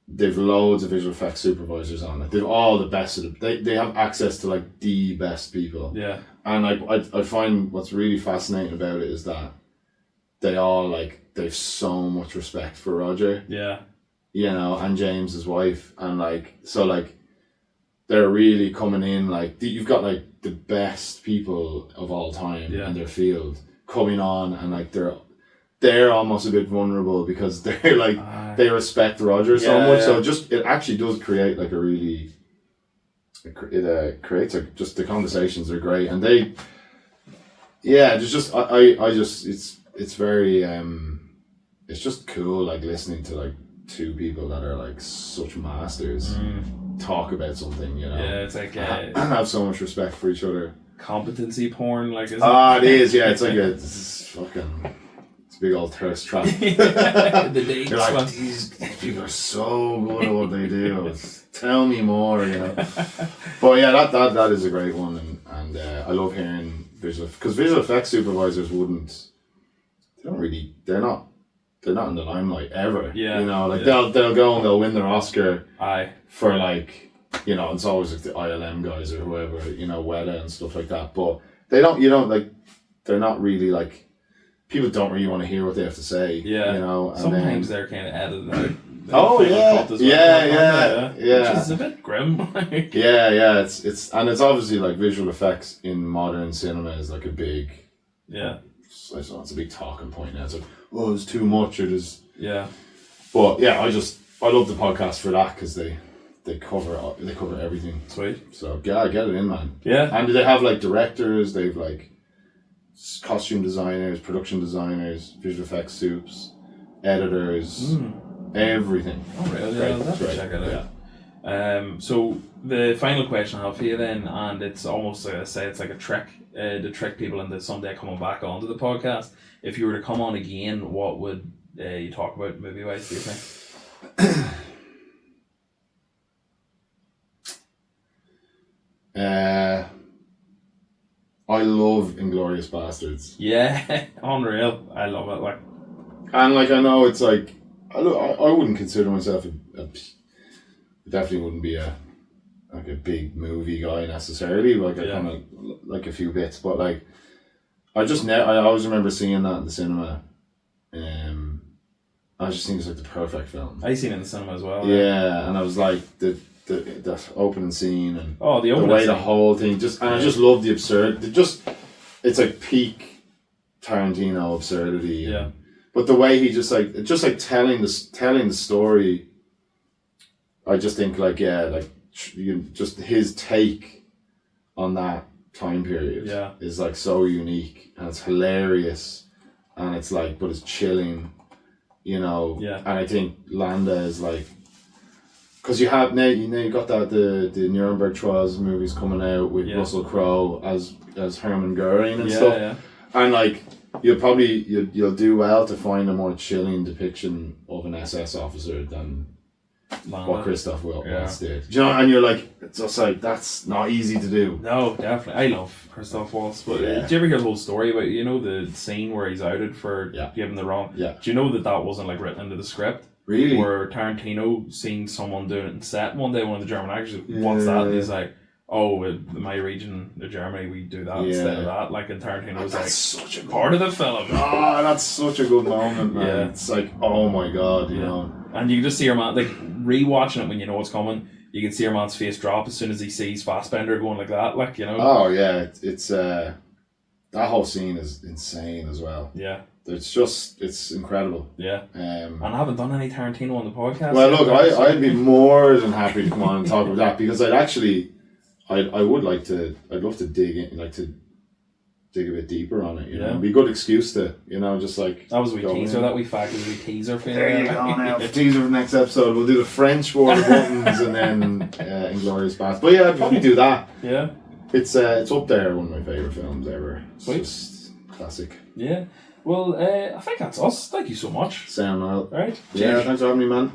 they've loads of visual effects supervisors on it. They've all the best of it. They have access to like the best people. Yeah. And I find what's really fascinating about it is that they all like they've so much respect for Roger. Yeah. You know, and James, his wife, and like so like they're really coming in like you've got like the best people of all time in their field coming on, and like they're almost a bit vulnerable because they're like they respect Roger so much. So just it actually does create like a really it creates just the conversations are great, and they there's just I just it's very it's just cool like listening to like two people that are like such masters talk about something, you know. Yeah, it's like and have so much respect for each other. Competency porn, like, isn't it is, yeah. It's like it's a big old thirst trap. the dates. You're like, these people are so good at what they do. Tell me more, you know. But yeah, that is a great one, and I love hearing because visual effects supervisors they're not in the limelight ever. Yeah. You know, like they'll go and they'll win their Oscar. Aye. For like, you know, it's always like the ILM guys or whoever, you know, Weta and stuff like that. But they're not really like, people don't really want to hear what they have to say. Yeah. You know, and sometimes they're kind of edited out. Oh yeah. Yeah. Which is a bit grim. Yeah. It's obviously like visual effects in modern cinema is like a big. Yeah. I don't know, it's a big talking point now. It's like, oh, there's too much, or there's. Yeah. But yeah, I love the podcast for that because they cover everything. Sweet. So yeah, get it in, man. Yeah. And they have like directors, they've like costume designers, production designers, visual effects soups, editors, everything. Oh really? Yeah, I'll have to check it out. Yeah. So the final question I have for you then, and it's almost like I say, it's like a trick to trick people into someday coming back onto the podcast. If you were to come on again, what would you talk about movie wise, do you think? I love Inglourious Bastards. Yeah, unreal. I love it. Like, and like I know it's like I wouldn't consider myself definitely wouldn't be a big movie guy necessarily. Like I kind of like a few bits, but like I always remember seeing that in the cinema. I just think it's like the perfect film. I seen it in the cinema as well. Yeah, and I was like the opening scene and the way the whole thing I just love the absurd. It's like peak Tarantino absurdity. Yeah. But the way he just telling the story, I just think like just his take on that time period is like so unique, and it's hilarious, and it's like, but it's chilling, you know. Yeah. And I think Landa is like, because you have now you got that the Nuremberg Trials movies coming out with Russell Crowe as Hermann Goering and stuff, and like you'll do well to find a more chilling depiction of an SS officer than Landa. What Christoph Waltz did. Do you know? And you're like, it's just like, that's not easy to do. No, definitely. I love Christoph Waltz, but did you ever hear the whole story about, you know, the scene where he's outed for giving the wrong? Yeah. Do you know that wasn't like written into the script? Really? Where Tarantino seen someone doing it in set one day, one of the German actors wants that, and he's like, oh, in my region of Germany, we do that instead of that. Like, and Tarantino was like, such a part of the film. Oh, that's such a good moment, man. Yeah. It's like, oh my God, you know. And you can just see your man, like, rewatching it when you know what's coming, you can see your man's face drop as soon as he sees Fassbender going like that, like, you know. Oh, yeah. It's that whole scene is insane as well. Yeah. It's incredible. Yeah. And I haven't done any Tarantino on the podcast. Well, look, I'd be more than happy to come on and talk about that, because I'd love to dig in, like to dig a bit deeper on it, you know. It'd be a good excuse to, you know, just like... That was a wee teaser, that wee fact was a wee teaser for you. There you go now. Teaser for the next episode. We'll do the French War buttons and then Inglourious Basterds. But yeah, I'd probably do that. Yeah. It's up there, one of my favourite films ever. It's Sweet. Just classic. Yeah. Well, I think that's us. Thank you so much. Sound well. All right. Yeah, thanks for having me, man.